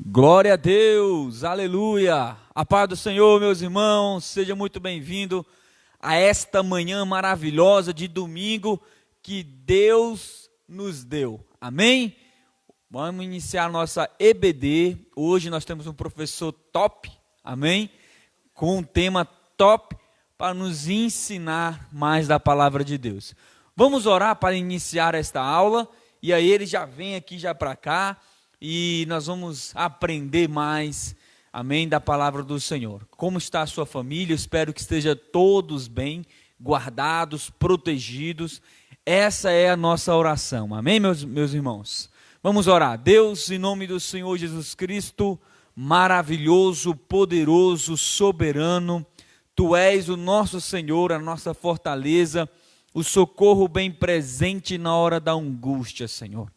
Glória a Deus, aleluia. A paz do Senhor, meus irmãos, seja muito bem-vindo a esta manhã maravilhosa de domingo que Deus nos deu. Amém? Vamos iniciar nossa EBD. Hoje nós temos um professor top, amém? Com um tema top para nos ensinar mais da palavra de Deus. Vamos orar para iniciar esta aula e aí ele já vem aqui já para cá. E nós vamos aprender mais, amém, da palavra do Senhor. Como está a sua família? Eu espero que estejam todos bem, guardados, protegidos. Essa é a nossa oração, amém, meus irmãos? Vamos orar. Deus, em nome do Senhor Jesus Cristo, maravilhoso, poderoso, soberano, Tu és o nosso Senhor, a nossa fortaleza, o socorro bem presente na hora da angústia, Senhor.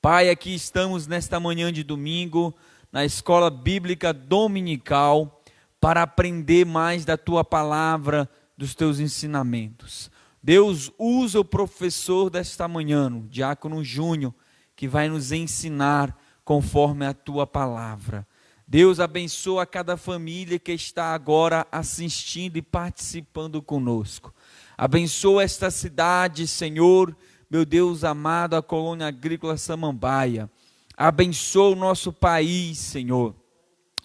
Pai, aqui estamos nesta manhã de domingo, na escola bíblica dominical, para aprender mais da Tua palavra, dos Teus ensinamentos. Deus, usa o professor desta manhã, o Diácono Júnior, que vai nos ensinar conforme a Tua palavra. Deus, abençoa cada família que está agora assistindo e participando conosco. Abençoa esta cidade, Senhor, meu Deus amado, a colônia agrícola Samambaia. Abençoa o nosso país, Senhor,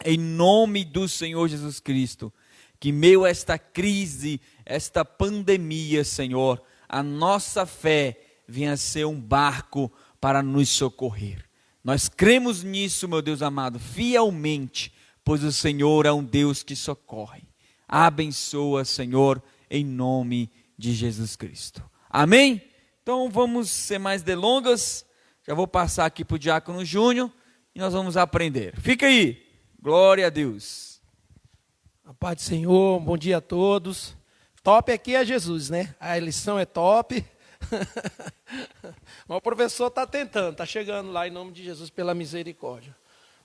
em nome do Senhor Jesus Cristo, que meio a esta crise, esta pandemia, Senhor, a nossa fé venha a ser um barco para nos socorrer. Nós cremos nisso, meu Deus amado, fielmente, pois o Senhor é um Deus que socorre. Abençoa, Senhor, em nome de Jesus Cristo. Amém? Então vamos sem mais delongas, já vou passar aqui para o Diácono Júnior e nós vamos aprender. Fica aí, glória a Deus. A paz do Senhor, bom dia a todos. Top aqui é Jesus, né? A lição é top. Mas o professor está tentando, está chegando lá em nome de Jesus pela misericórdia.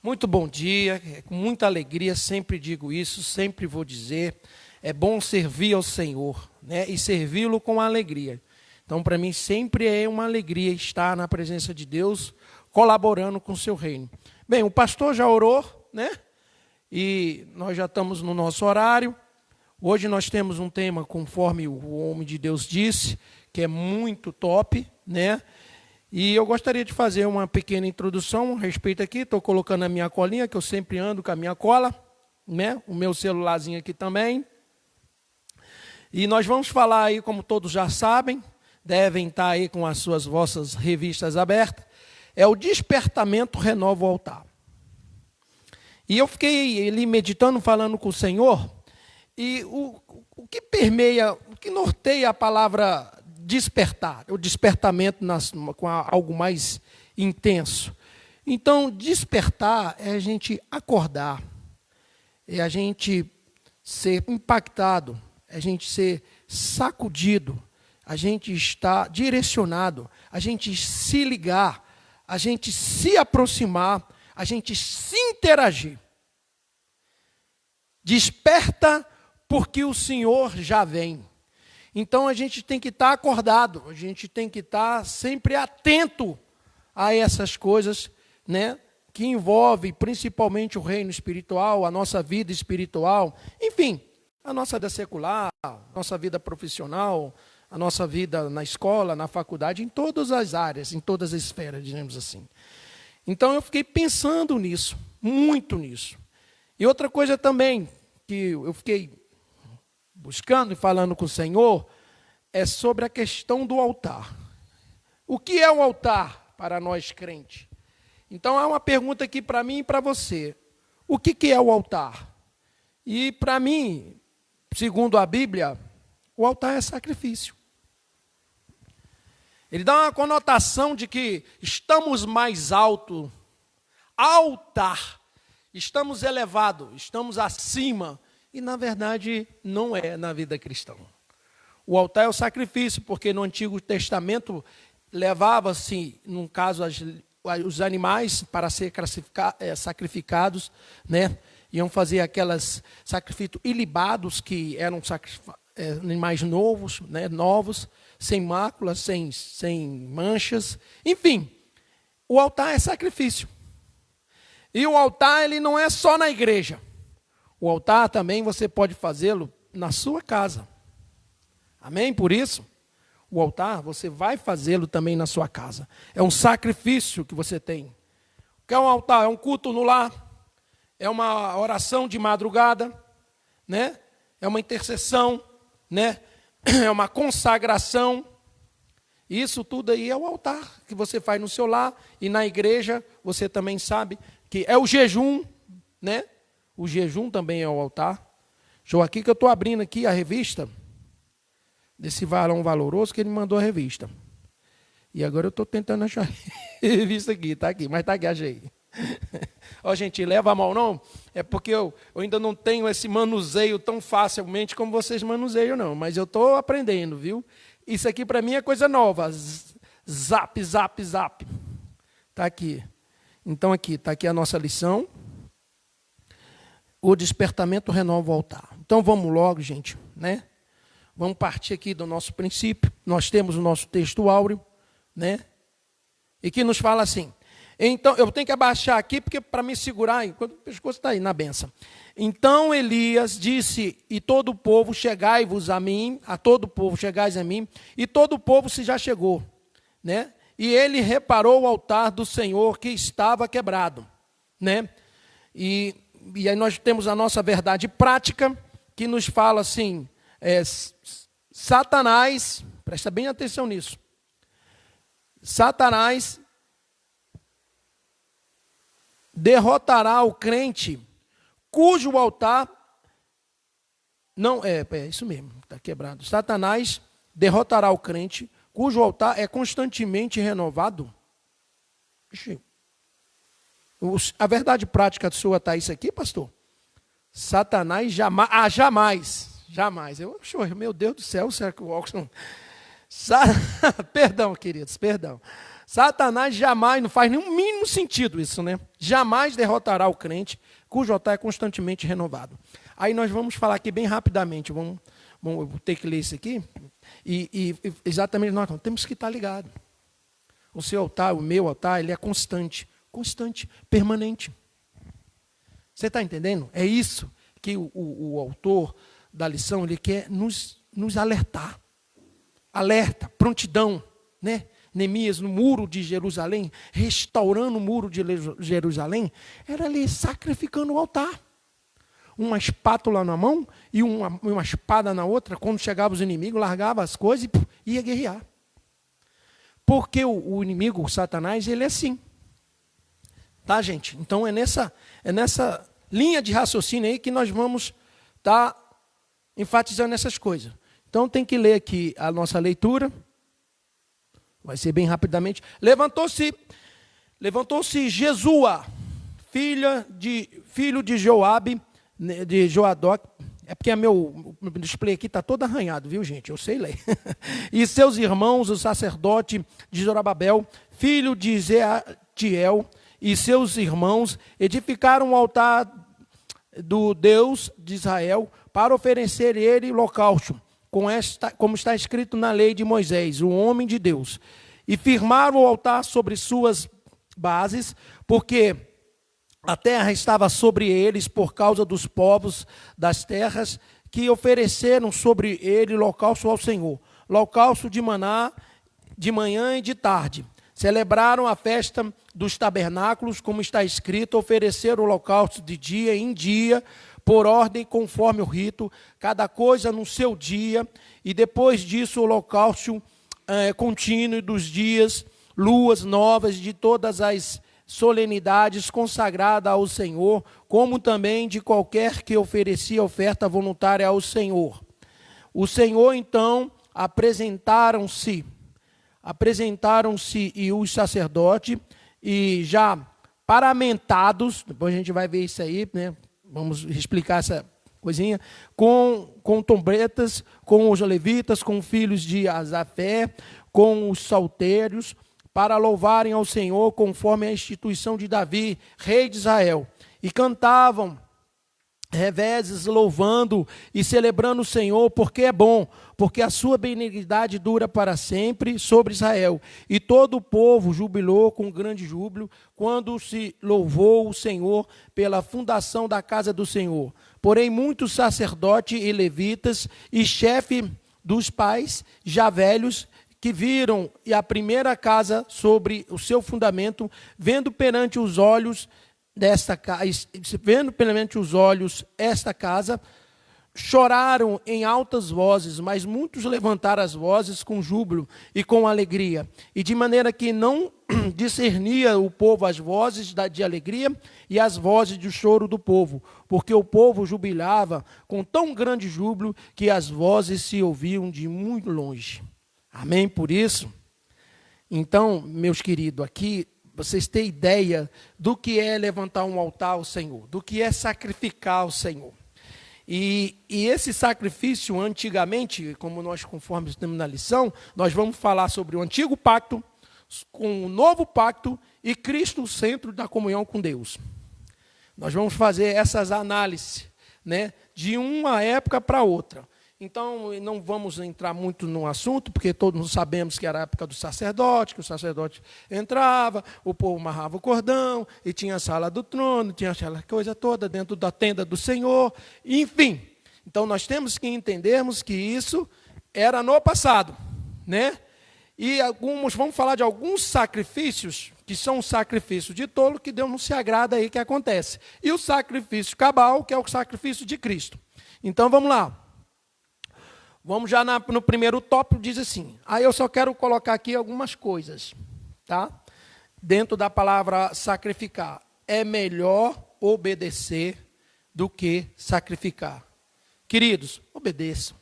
Muito bom dia, com muita alegria, sempre digo isso, sempre vou dizer. É bom servir ao Senhor, né? E servi-lo com alegria. Então, para mim, sempre é uma alegria estar na presença de Deus, colaborando com o seu reino. Bem, o pastor já orou, né? E nós já estamos no nosso horário. Hoje nós temos um tema, conforme o homem de Deus disse, que é muito top, né? E eu gostaria de fazer uma pequena introdução a respeito aqui. Estou colocando a minha colinha, que eu sempre ando com a minha cola, né? O meu celularzinho aqui também. E nós vamos falar aí, como todos já sabem, devem estar aí com as suas vossas revistas abertas, é o despertamento renova o altar. E eu fiquei ali meditando, falando com o Senhor, e o que permeia, o que norteia a palavra despertar, o despertamento com algo mais intenso. Então, despertar é a gente acordar, é a gente ser impactado, é a gente ser sacudido, a gente está direcionado, a gente se ligar, a gente se aproximar, a gente se interagir. Desperta porque o Senhor já vem. Então a gente tem que estar acordado, a gente tem que estar sempre atento a essas coisas, né, que envolvem principalmente o reino espiritual, a nossa vida espiritual, enfim, a nossa vida secular, a nossa vida profissional, a nossa vida na escola, na faculdade, em todas as áreas, em todas as esferas, digamos assim. Então eu fiquei pensando nisso, muito nisso. E outra coisa também, que eu fiquei buscando e falando com o Senhor, é sobre a questão do altar. O que é um altar para nós crentes? Então é uma pergunta aqui para mim e para você. O que é o altar? E para mim, segundo a Bíblia, o altar é sacrifício. Ele dá uma conotação de que estamos mais alto, altar, estamos elevados, estamos acima, e na verdade não é na vida cristã. O altar é o sacrifício, porque no Antigo Testamento levava-se, no caso, os animais para ser sacrificados, né? Iam fazer aquelas sacrifícios ilibados, que eram animais novos, né? Novos, sem máculas, sem manchas. Enfim, o altar é sacrifício. E o altar, ele não é só na igreja. O altar também você pode fazê-lo na sua casa. Amém? Por isso, o altar você vai fazê-lo também na sua casa. É um sacrifício que você tem. O que é um altar? É um culto no lar. É uma oração de madrugada, né? É uma intercessão, né? É uma consagração. Isso tudo aí é o altar que você faz no seu lar. E na igreja, você também sabe que é o jejum, né? O jejum também é o altar. Show aqui que eu estou abrindo aqui a revista desse varão valoroso que ele mandou a revista. E agora eu estou tentando achar a revista aqui, está aqui, mas está aqui, achei. Ó, gente, leva a mal não, é porque eu ainda não tenho esse manuseio tão facilmente como vocês manuseiam não, mas eu estou aprendendo, viu? Isso aqui para mim é coisa nova, zap, zap, zap. Está aqui. Então aqui, está aqui a nossa lição. O despertamento renova o altar. Então vamos logo, gente, né? Vamos partir aqui do nosso princípio. Nós temos o nosso texto áureo, né? E que nos fala assim. Então, eu tenho que abaixar aqui, porque para me segurar, enquanto o pescoço está aí na benção. Então Elias disse, e todo o povo, chegai-vos a mim, a todo o povo, chegais a mim, e todo o povo se já chegou, né? E ele reparou o altar do Senhor que estava quebrado, né? E aí nós temos a nossa verdade prática, que nos fala assim, Satanás, presta bem atenção nisso, Satanás derrotará o crente cujo altar não é isso mesmo, está quebrado. Satanás derrotará o crente cujo altar é constantemente renovado. A verdade prática sua está isso aqui, pastor? Satanás jamais. Meu Deus do céu, será que o óculos Perdão, queridos, perdão. Satanás jamais, não faz nenhum mínimo sentido isso, né? Jamais derrotará o crente, cujo altar é constantemente renovado. Aí nós vamos falar aqui bem rapidamente, eu vou ter que ler isso aqui, e exatamente nós temos que estar ligados. O seu altar, o meu altar, ele é constante, permanente. Você está entendendo? É isso que o autor da lição, ele quer nos alertar. Alerta, prontidão, né? Neemias, no muro de Jerusalém, restaurando o muro de Jerusalém, era ali sacrificando o altar. Uma espátula na mão e uma espada na outra, quando chegavam os inimigos, largava as coisas e ia guerrear. Porque o inimigo, o Satanás, ele é assim. Tá, gente? Então é nessa linha de raciocínio aí que nós vamos estar enfatizando essas coisas. Então tem que ler aqui a nossa leitura. Vai ser bem rapidamente. Levantou-se Jesua, filho de Joabe, de Joadoc. É porque meu display aqui está todo arranhado, viu, gente? Eu sei ler. E seus irmãos, o sacerdote de Zorobabel, filho de Zeatiel, e seus irmãos, edificaram um altar do Deus de Israel para oferecer ele holocausto, como está escrito na lei de Moisés, o homem de Deus, e firmaram o altar sobre suas bases, porque a terra estava sobre eles por causa dos povos das terras que ofereceram sobre ele holocausto ao Senhor, holocausto de maná, de manhã e de tarde. Celebraram a festa dos tabernáculos, como está escrito, ofereceram holocausto de dia em dia, por ordem, conforme o rito, cada coisa no seu dia, e depois disso o holocausto contínuo dos dias, luas novas, de todas as solenidades consagradas ao Senhor, como também de qualquer que oferecia oferta voluntária ao Senhor. O Senhor, então, apresentaram-se e os sacerdotes, e já paramentados, depois a gente vai ver isso aí, né? Vamos explicar essa coisinha, com trombetas, com os levitas, com filhos de Asafé, com os saltérios, para louvarem ao Senhor, conforme a instituição de Davi, rei de Israel. E cantavam revezes louvando e celebrando o Senhor, porque é bom, porque a sua benignidade dura para sempre sobre Israel. E todo o povo jubilou com grande júbilo, quando se louvou o Senhor pela fundação da casa do Senhor. Porém, muitos sacerdotes e levitas e chefe dos pais, já velhos, que viram a primeira casa sobre o seu fundamento, vendo perante os olhos esta casa, choraram em altas vozes, mas muitos levantaram as vozes com júbilo e com alegria, e de maneira que não discernia o povo as vozes de alegria e as vozes de choro do povo, porque o povo jubilava com tão grande júbilo que as vozes se ouviam de muito longe. Amém? Por isso, então, meus queridos, aqui vocês têm ideia do que é levantar um altar ao Senhor, do que é sacrificar ao Senhor. E esse sacrifício, antigamente, como nós, conforme estamos na lição, nós vamos falar sobre o antigo pacto, com o novo pacto e Cristo, o centro da comunhão com Deus. Nós vamos fazer essas análises, né, de uma época para outra. Então, não vamos entrar muito no assunto, porque todos sabemos que era a época do sacerdote, que o sacerdote entrava, o povo amarrava o cordão, e tinha a sala do trono, tinha aquela coisa toda dentro da tenda do Senhor, enfim. Então, nós temos que entendermos que isso era no passado, né? E vamos falar de alguns sacrifícios, que são um sacrifício de tolo, que Deus não se agrada aí que acontece. E o sacrifício cabal, que é o sacrifício de Cristo. Então, vamos lá. Vamos já no primeiro tópico, diz assim. Aí eu só quero colocar aqui algumas coisas, tá? Dentro da palavra sacrificar. É melhor obedecer do que sacrificar. Queridos, obedeçam.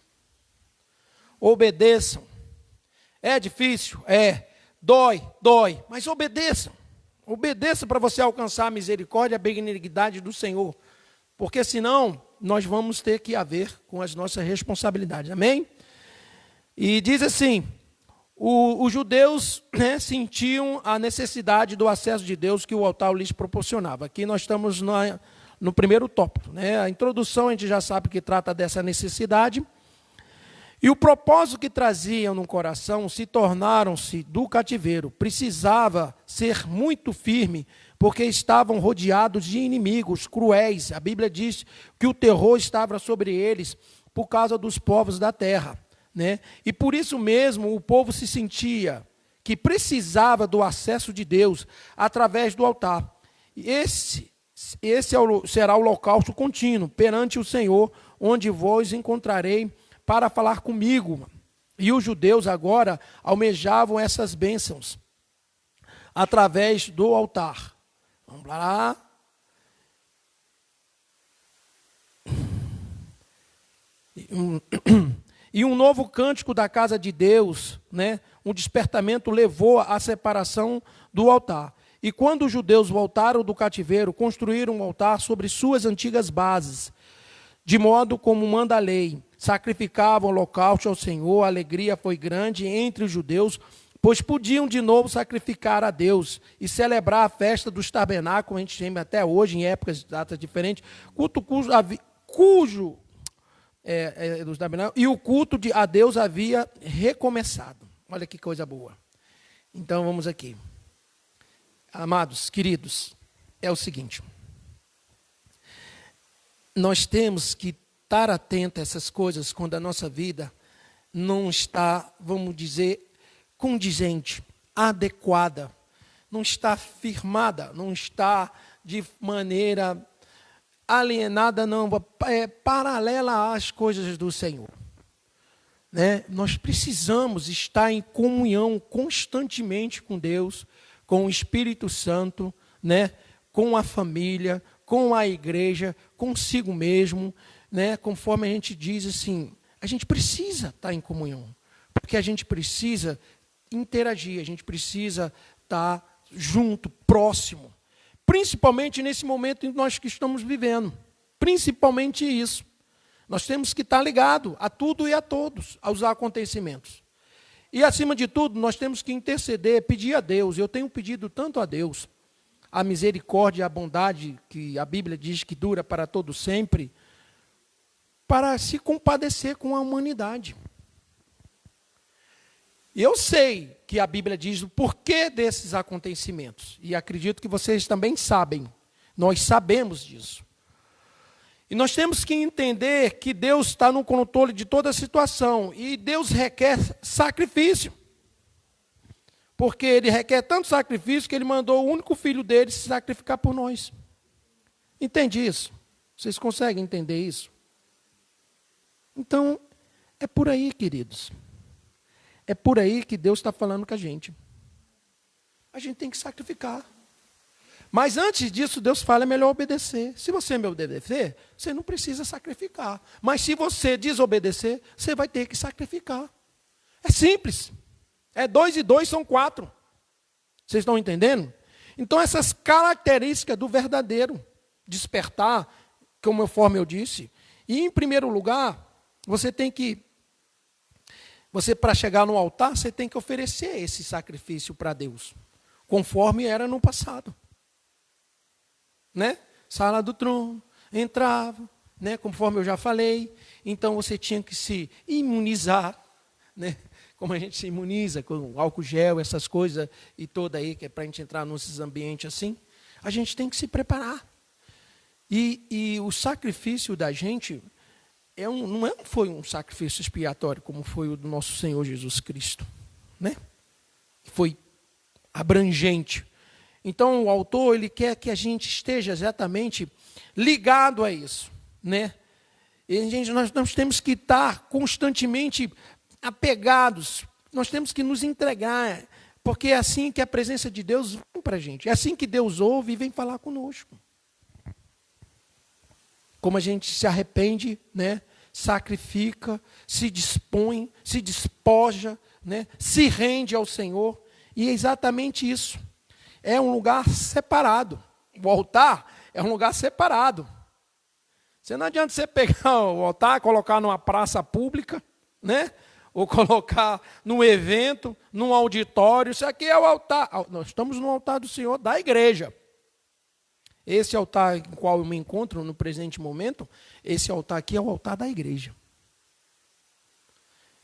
Obedeçam. É difícil? É. Dói, mas obedeçam. Obedeça para você alcançar a misericórdia e a benignidade do Senhor. Porque senão nós vamos ter que haver com as nossas responsabilidades. Amém? E diz assim, os judeus, né, sentiam a necessidade do acesso de Deus que o altar lhes proporcionava. Aqui nós estamos no primeiro tópico, né? A introdução a gente já sabe que trata dessa necessidade. E o propósito que traziam no coração se tornaram-se do cativeiro. Precisava ser muito firme, porque estavam rodeados de inimigos cruéis. A Bíblia diz que o terror estava sobre eles por causa dos povos da terra, né? E por isso mesmo o povo se sentia que precisava do acesso de Deus através do altar. Esse será o holocausto contínuo perante o Senhor, onde vos encontrarei para falar comigo. E os judeus agora almejavam essas bênçãos através do altar. Vamos lá. E um novo cântico da casa de Deus, né? Um despertamento levou à separação do altar. E quando os judeus voltaram do cativeiro, construíram um altar sobre suas antigas bases, de modo como manda a lei. Sacrificavam holocausto ao Senhor, a alegria foi grande entre os judeus, pois podiam de novo sacrificar a Deus e celebrar a festa dos tabernáculos, a gente chama até hoje, em épocas, datas diferentes, dos tabernáculos, e o culto a Deus havia recomeçado. Olha que coisa boa. Então vamos aqui. Amados, queridos, é o seguinte. Nós temos que estar atento a essas coisas quando a nossa vida não está, vamos dizer, condizente, adequada, não está firmada, não está de maneira alienada, não, paralela às coisas do Senhor. Né? Nós precisamos estar em comunhão constantemente com Deus, com o Espírito Santo, né? Com a família, com a igreja, consigo mesmo, né? Conforme a gente diz assim, a gente precisa estar em comunhão, porque a gente precisa interagir, a gente precisa estar junto, próximo, principalmente nesse momento em que nós estamos vivendo, principalmente isso. Nós temos que estar ligado a tudo e a todos, aos acontecimentos. E acima de tudo, nós temos que interceder, pedir a Deus. Eu tenho pedido tanto a Deus, a misericórdia e a bondade que a Bíblia diz que dura para todo sempre, para se compadecer com a humanidade. Eu sei que a Bíblia diz o porquê desses acontecimentos, e acredito que vocês também sabem, nós sabemos disso. E nós temos que entender que Deus está no controle de toda a situação, e Deus requer sacrifício. Porque Ele requer tanto sacrifício que Ele mandou o único filho dele se sacrificar por nós. Entende isso? Vocês conseguem entender isso? Então, é por aí, queridos. É por aí que Deus está falando com a gente. A gente tem que sacrificar. Mas antes disso, Deus fala, é melhor obedecer. Se você me obedecer, você não precisa sacrificar. Mas se você desobedecer, você vai ter que sacrificar. É simples. É 2 e 2 são 4. Vocês estão entendendo? Então, essas características do verdadeiro despertar, conforme eu disse, e em primeiro lugar, para chegar no altar, você tem que oferecer esse sacrifício para Deus, conforme era no passado. Né? Sala do trono, entrava, né? Conforme eu já falei, então você tinha que se imunizar, né? Como a gente se imuniza com álcool gel, essas coisas e toda aí, que é para a gente entrar nesses ambientes assim, a gente tem que se preparar. E o sacrifício da gente não foi um sacrifício expiatório, como foi o do nosso Senhor Jesus Cristo, né? Foi abrangente. Então, o autor, ele quer que a gente esteja exatamente ligado a isso, né? E, nós temos que estar constantemente apegados, nós temos que nos entregar, porque é assim que a presença de Deus vem para a gente, é assim que Deus ouve e vem falar conosco. Como a gente se arrepende, né? Sacrifica, se dispõe, se despoja, né? Se rende ao Senhor, e é exatamente isso. É um lugar separado. O altar é um lugar separado. Você não adianta você pegar o altar, colocar numa praça pública, né? Ou colocar num evento, num auditório. Isso aqui é o altar. Nós estamos no altar do Senhor da igreja. Esse altar em qual eu me encontro no presente momento, esse altar aqui é o altar da igreja.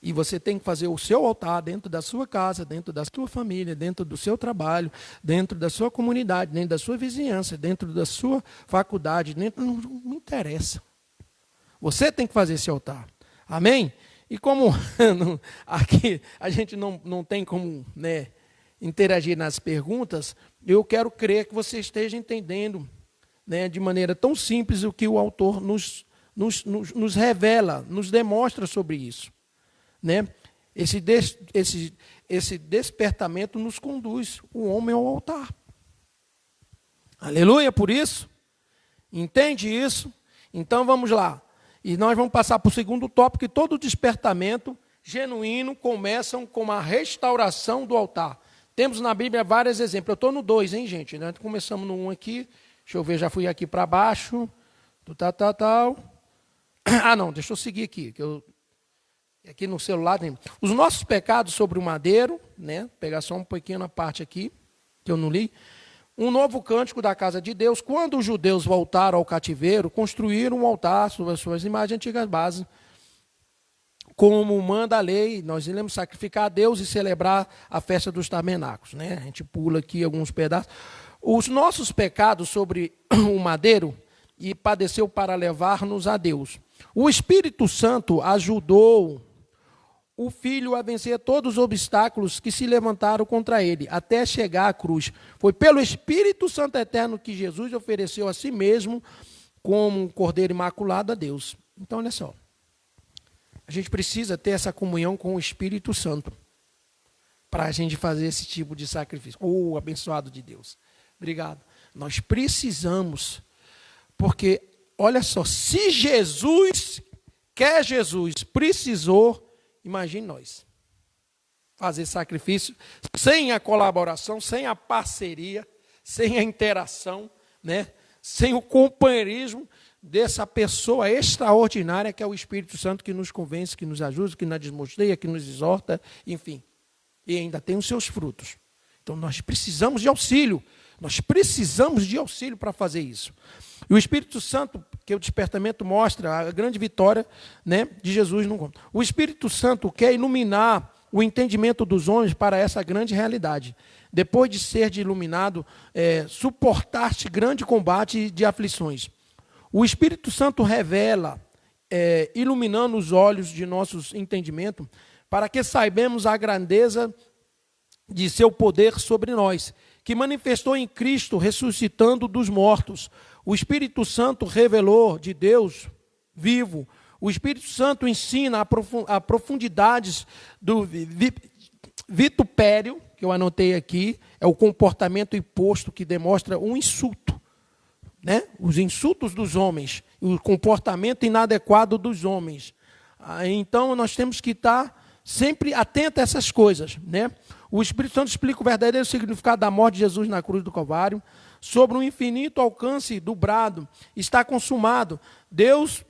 E você tem que fazer o seu altar dentro da sua casa, dentro da sua família, dentro do seu trabalho, dentro da sua comunidade, dentro da sua vizinhança, dentro da sua faculdade, não interessa. Você tem que fazer esse altar. Amém? E como aqui a gente não tem como, né, interagir nas perguntas, eu quero crer que você esteja entendendo, né, de maneira tão simples o que o autor nos revela, nos demonstra sobre isso. Né? Esse despertamento nos conduz o homem ao altar. Aleluia por isso. Entende isso? Então vamos lá. E nós vamos passar para o segundo tópico, que todo despertamento genuíno começa com a restauração do altar. Temos na Bíblia vários exemplos. Eu estou no 2, hein, gente? Nós começamos no 1 aqui. Deixa eu ver, já fui aqui para baixo. Tal. Ah, não, deixa eu seguir aqui. Aqui no celular tem. Os nossos pecados sobre o madeiro, né? Vou pegar só uma pequena parte aqui, que eu não li. Um novo cântico da casa de Deus. Quando os judeus voltaram ao cativeiro, construíram um altar sobre as suas imagens antigas bases. Como manda a lei, nós iremos sacrificar a Deus e celebrar a festa dos tabernáculos. Né? A gente pula aqui alguns pedaços. Os nossos pecados sobre o madeiro e padeceu para levar-nos a Deus. O Espírito Santo ajudou o Filho a vencer todos os obstáculos que se levantaram contra ele, até chegar à cruz. Foi pelo Espírito Santo eterno que Jesus ofereceu a si mesmo como um cordeiro imaculado a Deus. Então, olha só. A gente precisa ter essa comunhão com o Espírito Santo para a gente fazer esse tipo de sacrifício. Oh, abençoado de Deus. Obrigado. Nós precisamos, porque, olha só, se Jesus precisou, imagine nós, fazer sacrifício sem a colaboração, sem a parceria, sem a interação, né? Sem o companheirismo dessa pessoa extraordinária que é o Espírito Santo, que nos convence, que nos ajuda, que nos desmostreia, que nos exorta, enfim. E ainda tem os seus frutos. Então nós precisamos de auxílio Nós precisamos de auxílio para fazer isso. E o Espírito Santo, que o despertamento mostra a grande vitória, né, de Jesus. O Espírito Santo quer iluminar o entendimento dos homens para essa grande realidade. Depois de ser iluminado, suportar-se grande combate de aflições. O Espírito Santo revela, iluminando os olhos de nossos entendimentos, para que saibamos a grandeza de seu poder sobre nós, que manifestou em Cristo, ressuscitando dos mortos. O Espírito Santo revelou de Deus vivo. O Espírito Santo ensina a profundidades do vitupério, que eu anotei aqui, é o comportamento imposto que demonstra um insulto, né? Os insultos dos homens, o comportamento inadequado dos homens. Então, nós temos que estar sempre atentos a essas coisas, né? O Espírito Santo explica o verdadeiro significado da morte de Jesus na cruz do Calvário, sobre o infinito alcance do brado, está consumado. Deus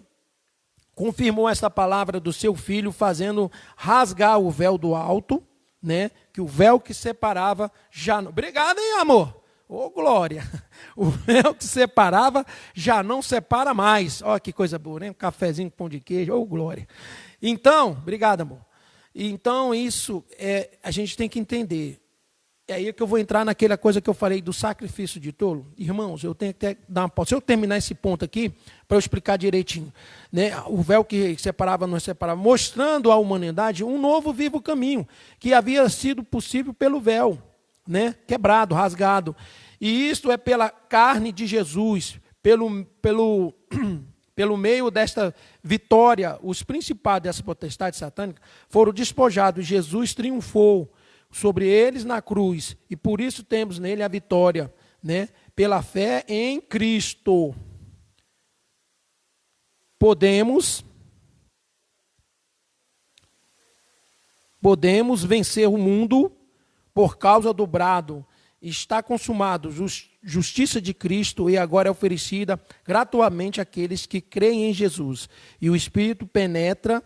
confirmou essa palavra do seu Filho, fazendo rasgar o véu do alto, né? Que o véu que separava já não... Obrigado, hein, amor? Ô, glória! O véu que separava já não separa mais. Olha que coisa boa, né? Um cafezinho com pão de queijo, ô, glória! Então, obrigado, amor. Então, isso a gente tem que entender. É aí que eu vou entrar naquela coisa que eu falei do sacrifício de tolo. Irmãos, eu tenho que dar uma pausa. Se eu terminar esse ponto aqui, para eu explicar direitinho, né? O véu que separava, não separava, mostrando à humanidade um novo vivo caminho, que havia sido possível pelo véu, né? Quebrado, rasgado. E isto é pela carne de Jesus, pelo meio desta vitória, os principados dessa potestade satânica foram despojados. Jesus triunfou sobre eles na cruz. E por isso temos nele a vitória, né? Pela fé em Cristo. Podemos vencer o mundo por causa do brado. Está consumado, justiça de Cristo, e agora é oferecida gratuitamente àqueles que creem em Jesus. E o Espírito penetra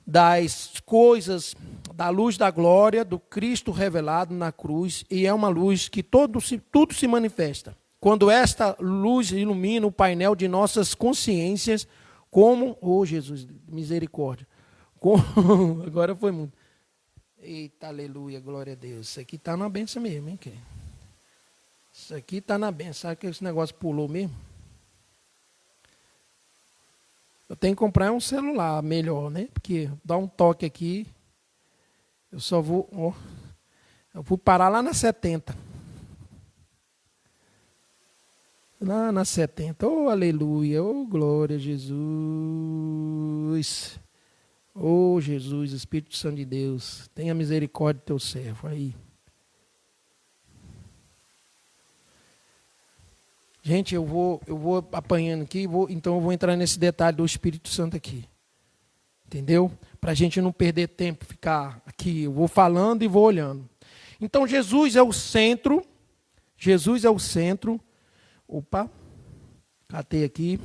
das coisas, da luz da glória do Cristo revelado na cruz, e é uma luz que tudo se manifesta. Quando esta luz ilumina o painel de nossas consciências, como, oh Jesus, misericórdia, agora foi muito. Eita, aleluia, glória a Deus. Isso aqui está na benção mesmo, hein? Isso aqui está na benção. Sabe que esse negócio pulou mesmo? Eu tenho que comprar um celular melhor, né? Porque dá um toque aqui, eu só vou... eu vou parar lá na 70. Lá na 70. Oh, aleluia. Oh, glória a Jesus. Oh, Jesus, Espírito Santo de Deus, tenha misericórdia do teu servo aí. Gente, eu vou apanhando aqui, então eu vou entrar nesse detalhe do Espírito Santo aqui. Entendeu? Para a gente não perder tempo, ficar aqui, eu vou falando e vou olhando. Então, Jesus é o centro. Opa, catei aqui.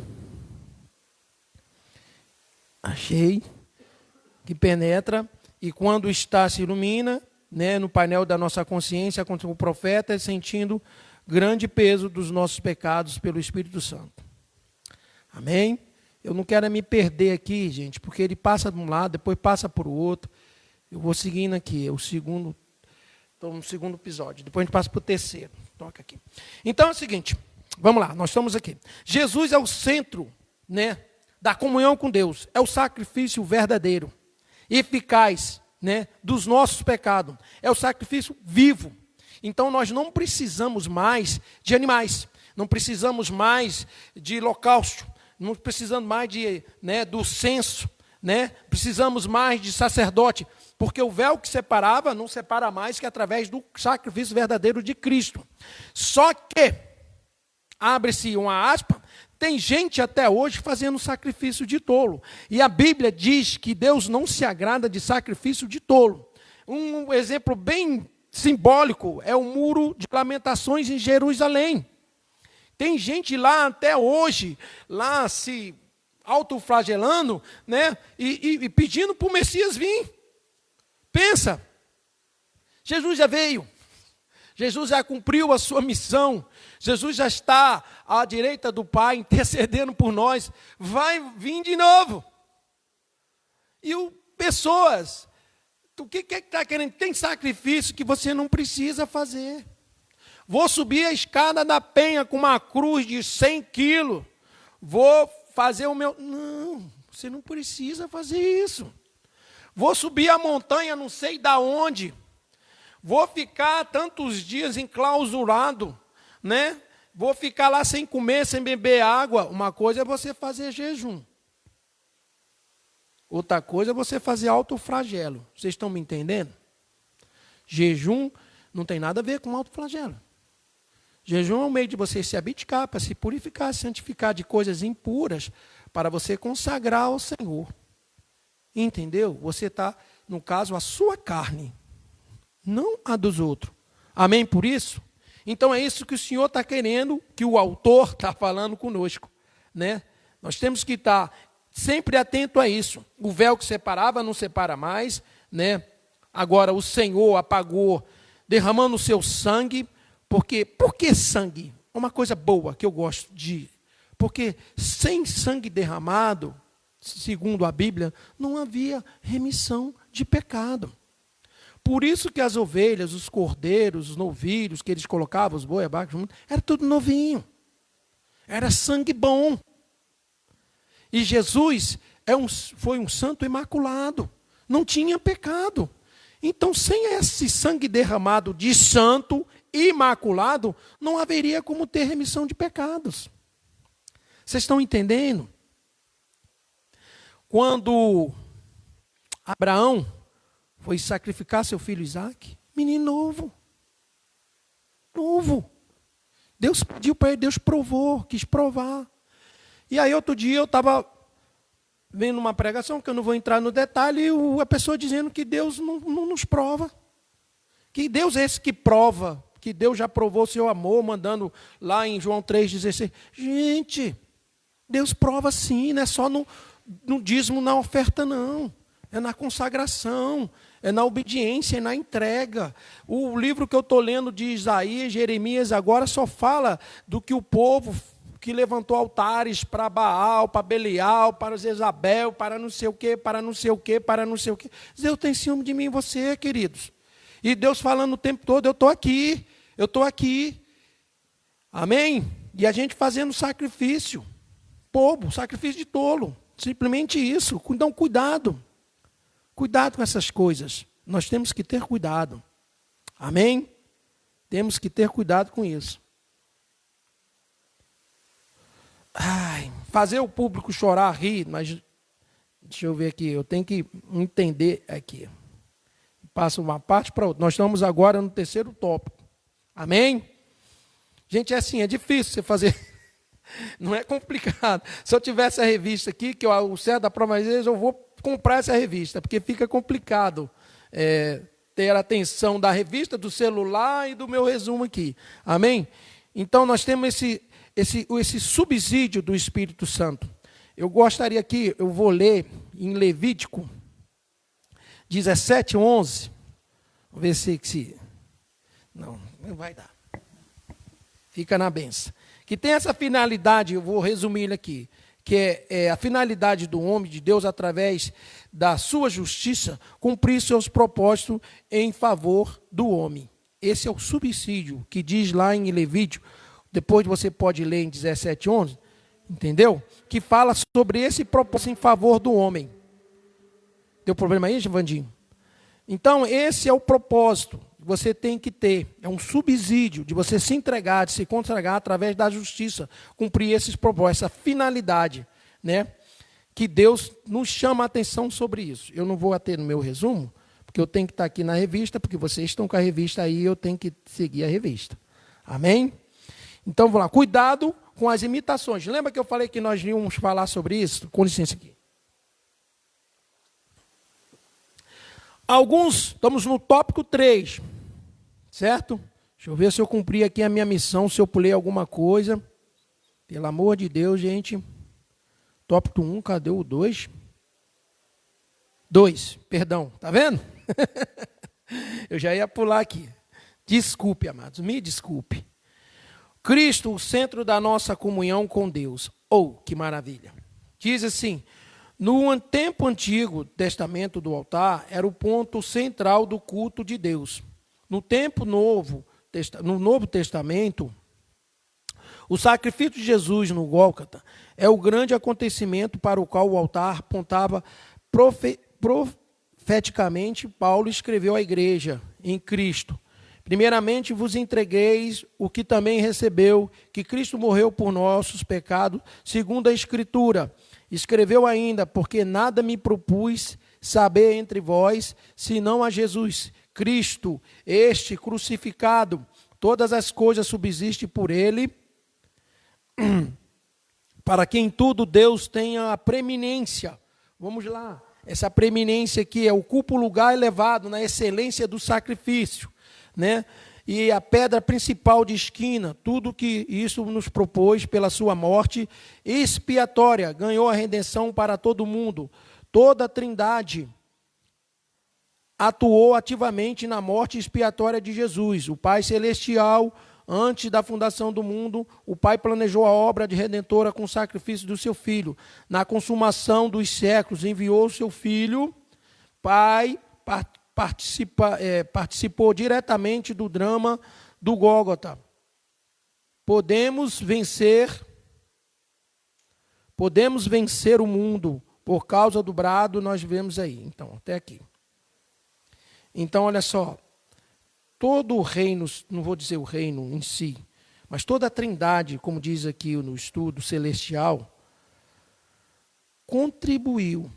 Achei. Que penetra, e quando está se ilumina, né, no painel da nossa consciência, contra o profeta, sentindo grande peso dos nossos pecados pelo Espírito Santo. Amém? Eu não quero me perder aqui, gente, porque ele passa de um lado, depois passa por outro. Eu vou seguindo aqui, estou no segundo episódio, depois a gente passa para o terceiro. Toca aqui. Então é o seguinte, vamos lá, nós estamos aqui. Jesus é o centro, né, da comunhão com Deus, é o sacrifício verdadeiro, eficaz, né, dos nossos pecados. É o sacrifício vivo. Então nós não precisamos mais de animais, não precisamos mais de holocausto, não precisamos mais do censo, né? Precisamos mais de sacerdote, porque o véu que separava não separa mais que através do sacrifício verdadeiro de Cristo. Só que, abre-se uma aspa, tem gente até hoje fazendo sacrifício de tolo. E a Bíblia diz que Deus não se agrada de sacrifício de tolo. Um exemplo bem simbólico é o Muro de Lamentações em Jerusalém. Tem gente lá até hoje, lá se autoflagelando, né? E pedindo para o Messias vir. Pensa, Jesus já veio. Jesus já cumpriu a sua missão. Jesus já está à direita do Pai, intercedendo por nós. Vai vir de novo. E pessoas, o que está querendo? Tem sacrifício que você não precisa fazer. Vou subir a escada da Penha com uma cruz de 100 quilos. Vou fazer o meu... Não, você não precisa fazer isso. Vou subir a montanha não sei da onde. Vou ficar tantos dias enclausurado, né? Vou ficar lá sem comer, sem beber água. Uma coisa é você fazer jejum. Outra coisa é você fazer autoflagelo. Vocês estão me entendendo? Jejum não tem nada a ver com autoflagelo. Jejum é um meio de você se abdicar, para se purificar, se santificar de coisas impuras, para você consagrar ao Senhor. Entendeu? Você está, no caso, a sua carne, não a dos outros. Amém por isso? Então é isso que o Senhor está querendo, que o autor está falando conosco, né? Nós temos que estar sempre atento a isso. O véu que separava não separa mais, né? Agora o Senhor apagou, derramando o seu sangue. Por que sangue? É uma coisa boa que eu gosto de... Porque sem sangue derramado, segundo a Bíblia, não havia remissão de pecado. Por isso que as ovelhas, os cordeiros, os novilhos que eles colocavam, os boi, abacos, era tudo novinho. Era sangue bom. E Jesus foi um santo imaculado. Não tinha pecado. Então, sem esse sangue derramado de santo imaculado, não haveria como ter remissão de pecados. Vocês estão entendendo? Quando Abraão foi sacrificar seu filho Isaque, menino novo. Novo. Deus pediu para ele, Deus provou, quis provar. E aí outro dia eu estava vendo uma pregação, que eu não vou entrar no detalhe, e a pessoa dizendo que Deus não nos prova. Que Deus é esse que prova, que Deus já provou o seu amor, mandando lá em João 3,16. Gente, Deus prova sim, não é só no dízimo, na oferta não. É na consagração, é na obediência, é na entrega. O livro que eu estou lendo de Isaías, Jeremias, agora só fala do que o povo que levantou altares para Baal, para Belial, para Jezabel, para não sei o quê, para não sei o quê, para não sei o quê. Deus tem ciúme de mim e você, queridos. E Deus falando o tempo todo, eu estou aqui, eu estou aqui. Amém? E a gente fazendo sacrifício, bobo, sacrifício de tolo. Simplesmente isso. Então, cuidado. Cuidado com essas coisas. Nós temos que ter cuidado. Amém? Temos que ter cuidado com isso. Fazer o público chorar, rir, mas deixa eu ver aqui, eu tenho que entender aqui. Passa uma parte para outra. Nós estamos agora no 3º tópico. Amém? Gente, é assim, é difícil você fazer. Não é complicado. Se eu tivesse a revista aqui, que o certo da prova, às vezes eu vou comprar essa revista, porque fica complicado ter a atenção da revista, do celular e do meu resumo aqui. Amém? Então, nós temos esse subsídio do Espírito Santo. Eu gostaria aqui, eu vou ler em Levítico 17:11. Vamos ver se... Não vai dar. Fica na benção. Que tem essa finalidade, eu vou resumir aqui, que é a finalidade do homem, de Deus, através da sua justiça, cumprir seus propósitos em favor do homem. Esse é o subsídio que diz lá em Levítico. Depois você pode ler em 17:11, entendeu? Que fala sobre esse propósito em favor do homem. Deu problema aí, Givandinho? Então, esse é o propósito que você tem que ter. É um subsídio de você se entregar, de se consagrar através da justiça, cumprir esses propósitos, essa finalidade, né? Que Deus nos chama a atenção sobre isso. Eu não vou ater no meu resumo, porque eu tenho que estar aqui na revista, porque vocês estão com a revista aí, eu tenho que seguir a revista. Amém? Então, vamos lá. Cuidado com as imitações. Lembra que eu falei que nós íamos falar sobre isso? Com licença aqui. Alguns, estamos no tópico 3, certo? Deixa eu ver se eu cumpri aqui a minha missão, se eu pulei alguma coisa. Pelo amor de Deus, gente. Tópico 1, cadê o 2? 2, perdão, tá vendo? Eu já ia pular aqui. Desculpe, amados, me desculpe. Cristo, o centro da nossa comunhão com Deus. Oh, que maravilha. Diz assim, no tempo antigo, testamento do altar era o ponto central do culto de Deus. No Novo Testamento, o sacrifício de Jesus no Gólgota é o grande acontecimento para o qual o altar apontava profeticamente. Paulo escreveu à igreja em Cristo. Primeiramente vos entregueis o que também recebeu, que Cristo morreu por nossos pecados, segundo a Escritura. Escreveu ainda, porque nada me propus saber entre vós, senão a Jesus Cristo, este crucificado. Todas as coisas subsistem por ele, para que em tudo Deus tenha a preeminência. Vamos lá, essa preeminência aqui ocupa o lugar elevado na excelência do sacrifício, né? E a pedra principal de esquina, tudo que isso nos propôs pela sua morte expiatória, ganhou a redenção para todo mundo. Toda a Trindade atuou ativamente na morte expiatória de Jesus. O Pai Celestial, antes da fundação do mundo, o Pai planejou a obra de redentora com o sacrifício do seu Filho. Na consumação dos séculos, enviou o seu Filho. Pai participou diretamente do drama do Gólgota. Podemos vencer o mundo por causa do brado, nós vemos aí. Então, até aqui. Então, olha só, todo o reino, não vou dizer o reino em si, mas toda a Trindade, como diz aqui no estudo celestial, contribuiu.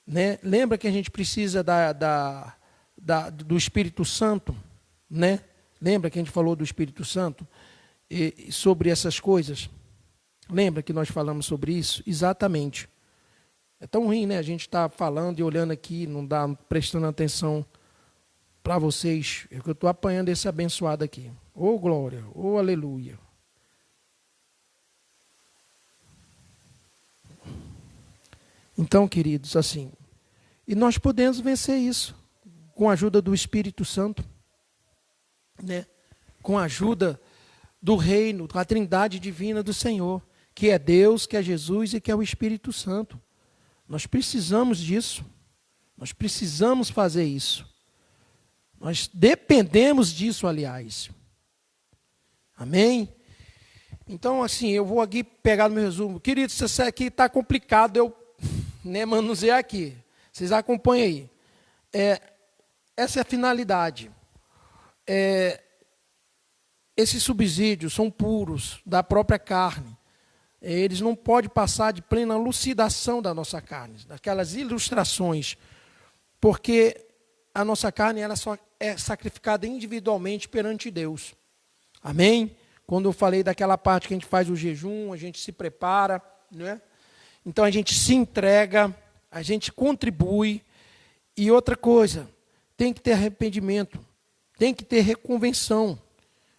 Né? Lembra que a gente precisa do Espírito Santo, né? Lembra que a gente falou do Espírito Santo sobre essas coisas? Lembra que nós falamos sobre isso? Exatamente. É tão ruim, né? A gente está falando e olhando aqui, não dá, prestando atenção para vocês. É que eu estou apanhando esse abençoado aqui. Ô glória, ô aleluia. Então, queridos, assim, e nós podemos vencer isso com a ajuda do Espírito Santo, né? Com a ajuda do reino, da Trindade divina do Senhor, que é Deus, que é Jesus e que é o Espírito Santo. Nós precisamos disso, nós precisamos fazer isso. Nós dependemos disso, aliás. Amém? Então, assim, eu vou aqui pegar no meu resumo. Queridos, isso aqui está complicado, eu manusear aqui. Vocês acompanham aí. Essa é a finalidade. Esses subsídios são puros, da própria carne. Eles não podem passar de plena lucidação da nossa carne, daquelas ilustrações, porque a nossa carne ela só é sacrificada individualmente perante Deus. Amém? Quando eu falei daquela parte que a gente faz o jejum, a gente se prepara, né? Então a gente se entrega, a gente contribui. E outra coisa, tem que ter arrependimento, tem que ter reconvenção,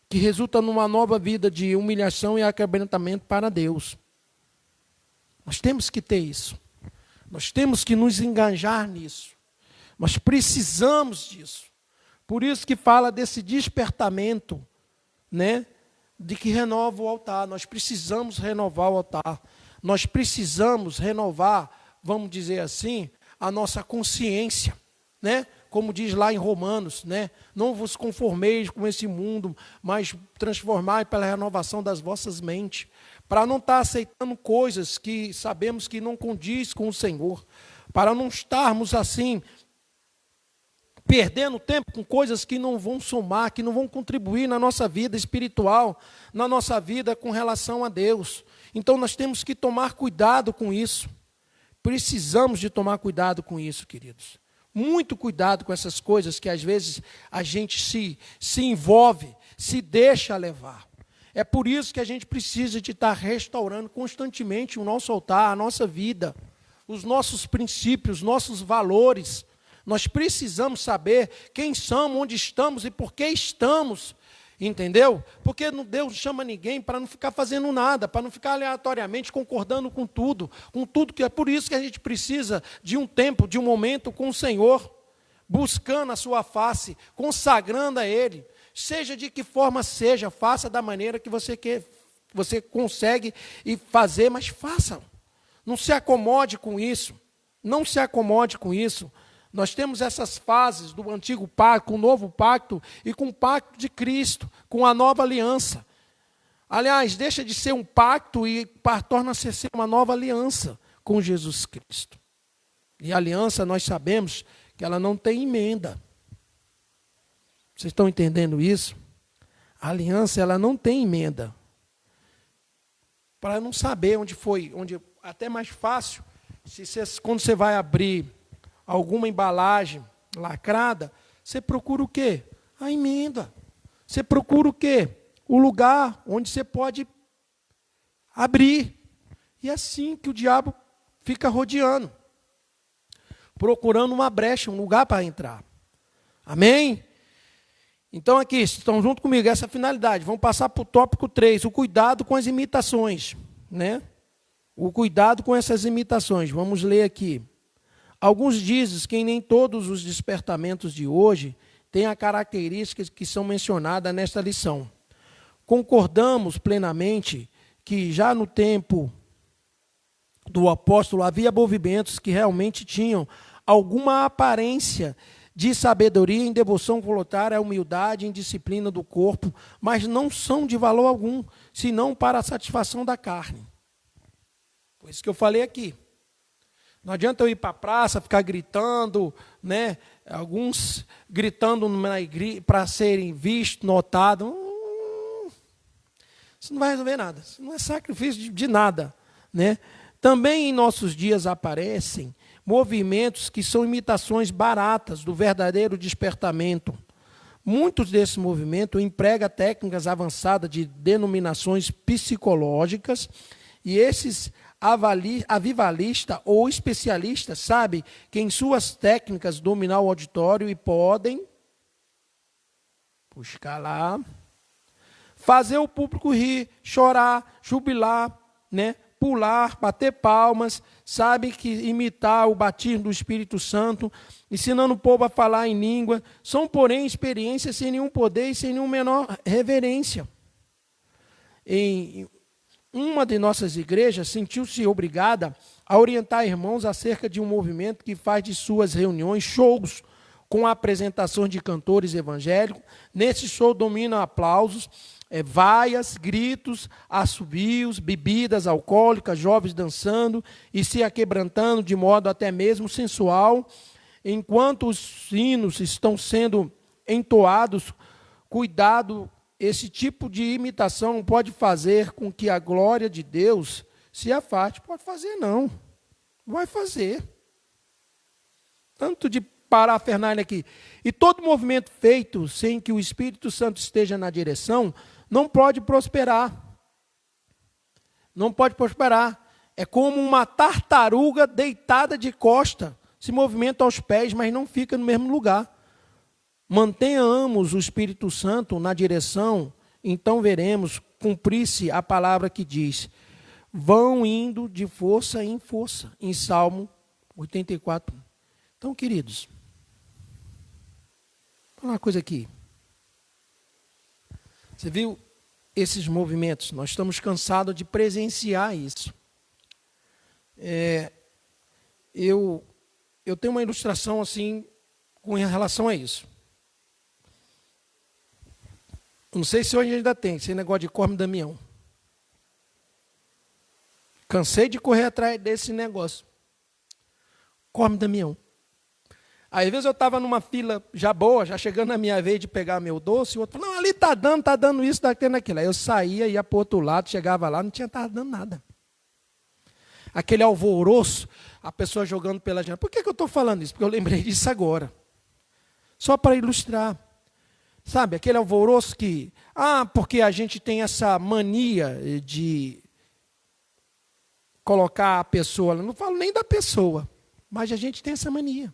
que resulta numa nova vida de humilhação e aquebrantamento para Deus. Nós temos que ter isso. Nós temos que nos engajar nisso. Nós precisamos disso. Por isso que fala desse despertamento, né? De que renova o altar. Nós precisamos renovar o altar. Nós precisamos renovar, vamos dizer assim, a nossa consciência, né? Como diz lá em Romanos, né? Não vos conformeis com esse mundo, mas transformai pela renovação das vossas mentes, para não estar aceitando coisas que sabemos que não condiz com o Senhor, para não estarmos assim, perdendo tempo com coisas que não vão somar, que não vão contribuir na nossa vida espiritual, na nossa vida com relação a Deus. Então nós temos que tomar cuidado com isso. Precisamos de tomar cuidado com isso, queridos. Muito cuidado com essas coisas que às vezes a gente se envolve, se deixa levar. É por isso que a gente precisa de estar restaurando constantemente o nosso altar, a nossa vida, os nossos princípios, os nossos valores. Nós precisamos saber quem somos, onde estamos e por que estamos. Entendeu? Porque Deus não chama ninguém para não ficar fazendo nada, para não ficar aleatoriamente concordando com tudo que é por isso que a gente precisa de um tempo, de um momento com o Senhor, buscando a sua face, consagrando a Ele. Seja de que forma seja, faça da maneira que você quer, você consegue e fazer, mas faça. Não se acomode com isso. Não se acomode com isso. Nós temos essas fases do antigo pacto, com o novo pacto e com o pacto de Cristo, com a nova aliança. Aliás, deixa de ser um pacto e torna-se a ser uma nova aliança com Jesus Cristo. E a aliança, nós sabemos que ela não tem emenda. Vocês estão entendendo isso? A aliança, ela não tem emenda. Para não saber onde foi, até mais fácil, quando você vai abrir alguma embalagem lacrada, você procura o quê? A emenda. Você procura o quê? O lugar onde você pode abrir. E é assim que o diabo fica rodeando, procurando uma brecha, um lugar para entrar. Amém? Então aqui, estão junto comigo, essa finalidade. Vamos passar para o tópico 3, o cuidado com as imitações, né? O cuidado com essas imitações. Vamos ler aqui. Alguns dizem que nem todos os despertamentos de hoje têm as características que são mencionadas nesta lição. Concordamos plenamente que já no tempo do apóstolo havia movimentos que realmente tinham alguma aparência de sabedoria em devoção voluntária, humildade, em disciplina do corpo, mas não são de valor algum, senão para a satisfação da carne. Por isso que eu falei aqui. Não adianta eu ir para a praça, ficar gritando, né? Alguns gritando para serem vistos, notados. Isso não vai resolver nada. Isso não é sacrifício de nada, né? Também em nossos dias aparecem movimentos que são imitações baratas do verdadeiro despertamento. Muitos desses movimentos empregam técnicas avançadas de denominações psicológicas e esses avivalistas ou especialistas sabem que em suas técnicas dominar o auditório e podem buscar lá, fazer o público rir, chorar, jubilar, né? Pular, bater palmas, sabe que imitar o batismo do Espírito Santo, ensinando o povo a falar em língua, são, porém, experiências sem nenhum poder e sem nenhuma menor reverência. Em uma de nossas igrejas sentiu-se obrigada a orientar irmãos acerca de um movimento que faz de suas reuniões shows com apresentações de cantores evangélicos. Nesse show dominam aplausos, vaias, gritos, assobios, bebidas alcoólicas, jovens dançando e se aquebrantando de modo até mesmo sensual. Enquanto os hinos estão sendo entoados, cuidado, esse tipo de imitação pode fazer com que a glória de Deus se afaste. Pode fazer não, vai fazer. Tanto de parafernália aqui. E todo movimento feito sem que o Espírito Santo esteja na direção não pode prosperar. Não pode prosperar. É como uma tartaruga deitada de costa, se movimenta aos pés, mas não fica no mesmo lugar. Mantenhamos o Espírito Santo na direção, então veremos cumprir-se a palavra que diz: vão indo de força em força, em Salmo 84. Então, queridos, vou falar uma coisa aqui. Você viu esses movimentos? Nós estamos cansados de presenciar isso. Eu tenho uma ilustração assim com relação a isso. Não sei se hoje ainda tem, esse negócio de Corme Damião. Cansei de correr atrás desse negócio. Corme Damião. Às vezes eu estava numa fila já boa, já chegando na minha vez de pegar meu doce, e o outro falou, não, ali está dando isso, está tendo aquilo. Aí eu saía, ia para o outro lado, chegava lá, não estava dando nada. Aquele alvoroço, a pessoa jogando pela janela. Por que eu estou falando isso? Porque eu lembrei disso agora. Só para ilustrar. Sabe, aquele alvoroço que... porque a gente tem essa mania de colocar a pessoa... Não falo nem da pessoa, mas a gente tem essa mania.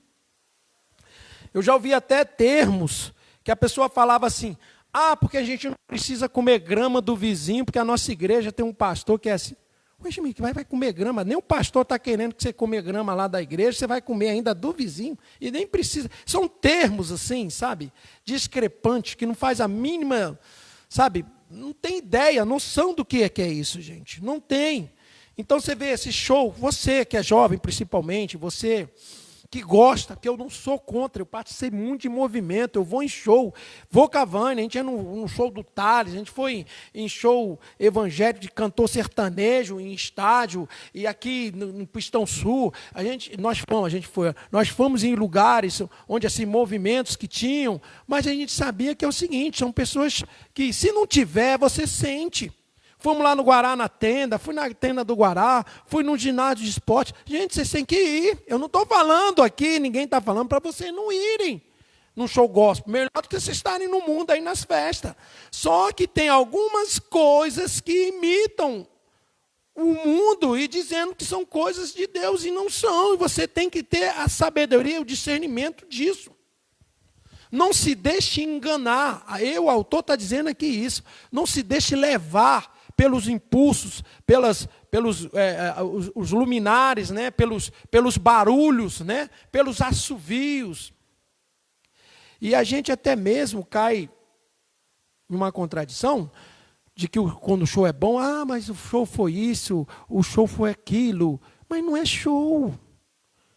Eu já ouvi até termos que a pessoa falava assim, porque a gente não precisa comer grama do vizinho, porque a nossa igreja tem um pastor que é assim. Poxa, que vai comer grama. Nem o pastor está querendo que você come grama lá da igreja, você vai comer ainda do vizinho. E nem precisa. São termos assim, sabe? Discrepantes, que não faz a mínima, sabe? Não tem ideia, noção do que é isso, gente. Não tem. Então você vê esse show, você que é jovem principalmente, você que gosta, que eu não sou contra, eu participei muito de movimento, eu vou em show, vou com a Vânia, a gente ia num show do Thales, a gente foi em show evangélico de cantor sertanejo, em estádio, e aqui no Pistão Sul, nós fomos em lugares onde assim, movimentos que tinham, mas a gente sabia que é o seguinte, são pessoas que se não tiver, você sente. Fomos lá no Guará na tenda, fui na tenda do Guará, fui no ginásio de esporte. Gente, vocês têm que ir. Eu não estou falando aqui, ninguém está falando para vocês não irem num show gospel. Melhor do que vocês estarem no mundo aí nas festas. Só que tem algumas coisas que imitam o mundo e dizendo que são coisas de Deus e não são. E você tem que ter a sabedoria, o discernimento disso. Não se deixe enganar. O autor está dizendo aqui isso. Não se deixe levar pelos impulsos, os luminares, né? pelos barulhos, né? Pelos assovios. E a gente até mesmo cai numa contradição de que quando o show é bom, mas o show foi isso, o show foi aquilo. Mas não é show.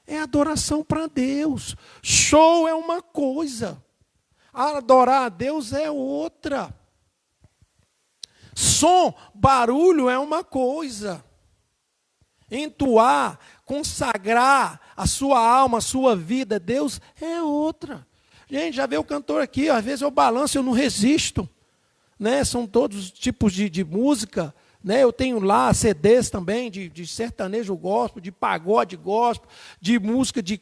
É adoração para Deus. Show é uma coisa. Adorar a Deus é outra. Som, barulho é uma coisa. Entoar, consagrar a sua alma, a sua vida a Deus é outra. Gente, já veio o cantor aqui, às vezes eu balanço, eu não resisto. Né? São todos os tipos de música. Né? Eu tenho lá CDs também de sertanejo gospel, de pagode gospel, de música de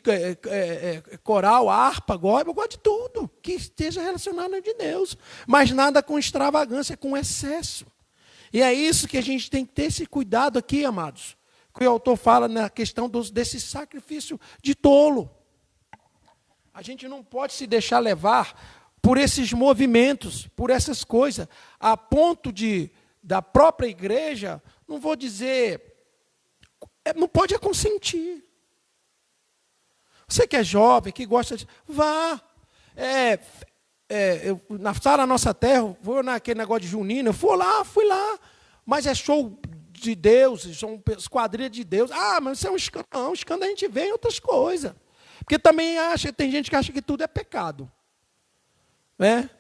coral, harpa gospel. Eu gosto de tudo que esteja relacionado a Deus. Mas nada com extravagância, com excesso. E é isso que a gente tem que ter esse cuidado aqui, amados. Que o autor fala na questão desse sacrifício de tolo. A gente não pode se deixar levar por esses movimentos, por essas coisas, a ponto da própria igreja, não vou dizer, não pode consentir. Você que é jovem, que gosta de... Vá. Na nossa terra, vou naquele negócio de junino, eu fui lá. Mas é show de Deus, são quadrilhas de Deus. Mas isso é um escândalo. Não, escândalo a gente vê em outras coisas. Porque também tem gente que acha que tudo é pecado. Né?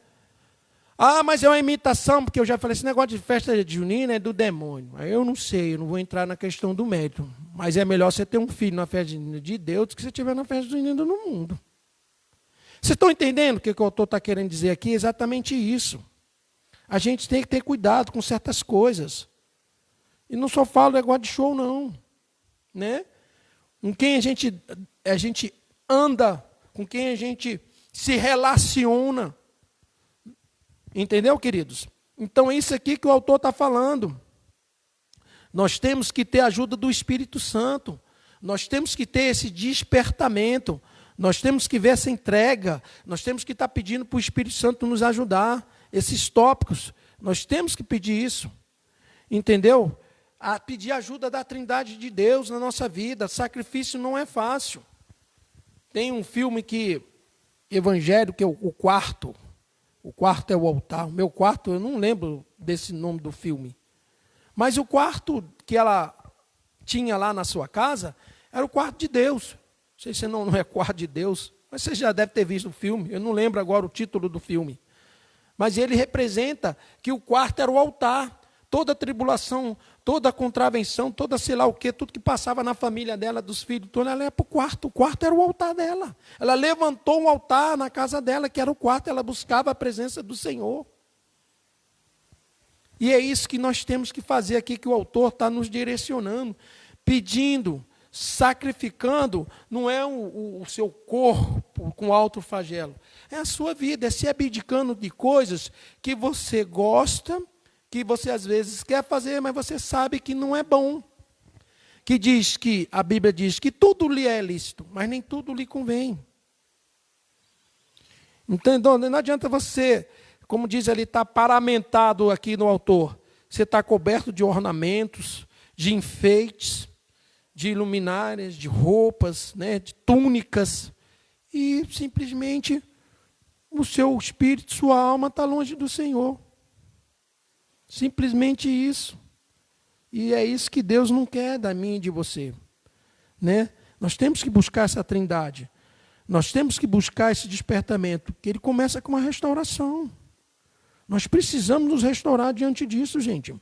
Mas é uma imitação, porque eu já falei, esse negócio de festa de junina é do demônio. Aí eu não sei, eu não vou entrar na questão do mérito. Mas é melhor você ter um filho na festa de Deus do que você tiver na festa junina no mundo. Vocês estão entendendo o que o autor está querendo dizer aqui? Exatamente isso. A gente tem que ter cuidado com certas coisas. E não só falo negócio de show, não. Né? Com quem a gente anda, com quem a gente se relaciona. Entendeu, queridos? Então é isso aqui que o autor está falando. Nós temos que ter a ajuda do Espírito Santo. Nós temos que ter esse despertamento. Nós temos que ver essa entrega. Nós temos que estar pedindo para o Espírito Santo nos ajudar. Esses tópicos. Nós temos que pedir isso. Entendeu? A pedir ajuda da Trindade de Deus na nossa vida. Sacrifício não é fácil. Tem um filme evangélico, que é o Quarto. O quarto é o altar. O meu quarto, eu não lembro desse nome do filme. Mas o quarto que ela tinha lá na sua casa era o quarto de Deus. Não sei se não é quarto de Deus, mas você já deve ter visto o filme. Eu não lembro agora o título do filme. Mas ele representa que o quarto era o altar. Toda a tribulação, toda a contravenção, toda sei lá o quê, tudo que passava na família dela, dos filhos, ela ia para o quarto. O quarto era o altar dela. Ela levantou um altar na casa dela, que era o quarto, ela buscava a presença do Senhor. E é isso que nós temos que fazer aqui, que o autor está nos direcionando, pedindo, sacrificando, não é o seu corpo com alto flagelo, é a sua vida, é se abdicando de coisas que você gosta, que você às vezes quer fazer, mas você sabe que não é bom. A Bíblia diz que tudo lhe é lícito, mas nem tudo lhe convém. Então, não adianta você, como diz ali, estar paramentado aqui no autor. Você está coberto de ornamentos, de enfeites, de luminárias, de roupas, né, de túnicas, e simplesmente o seu espírito, sua alma está longe do Senhor. Simplesmente isso. E é isso que Deus não quer da mim e de você, né? Nós temos que buscar essa trindade. Nós temos que buscar esse despertamento, que ele começa com uma restauração. Nós precisamos nos restaurar diante disso, gente.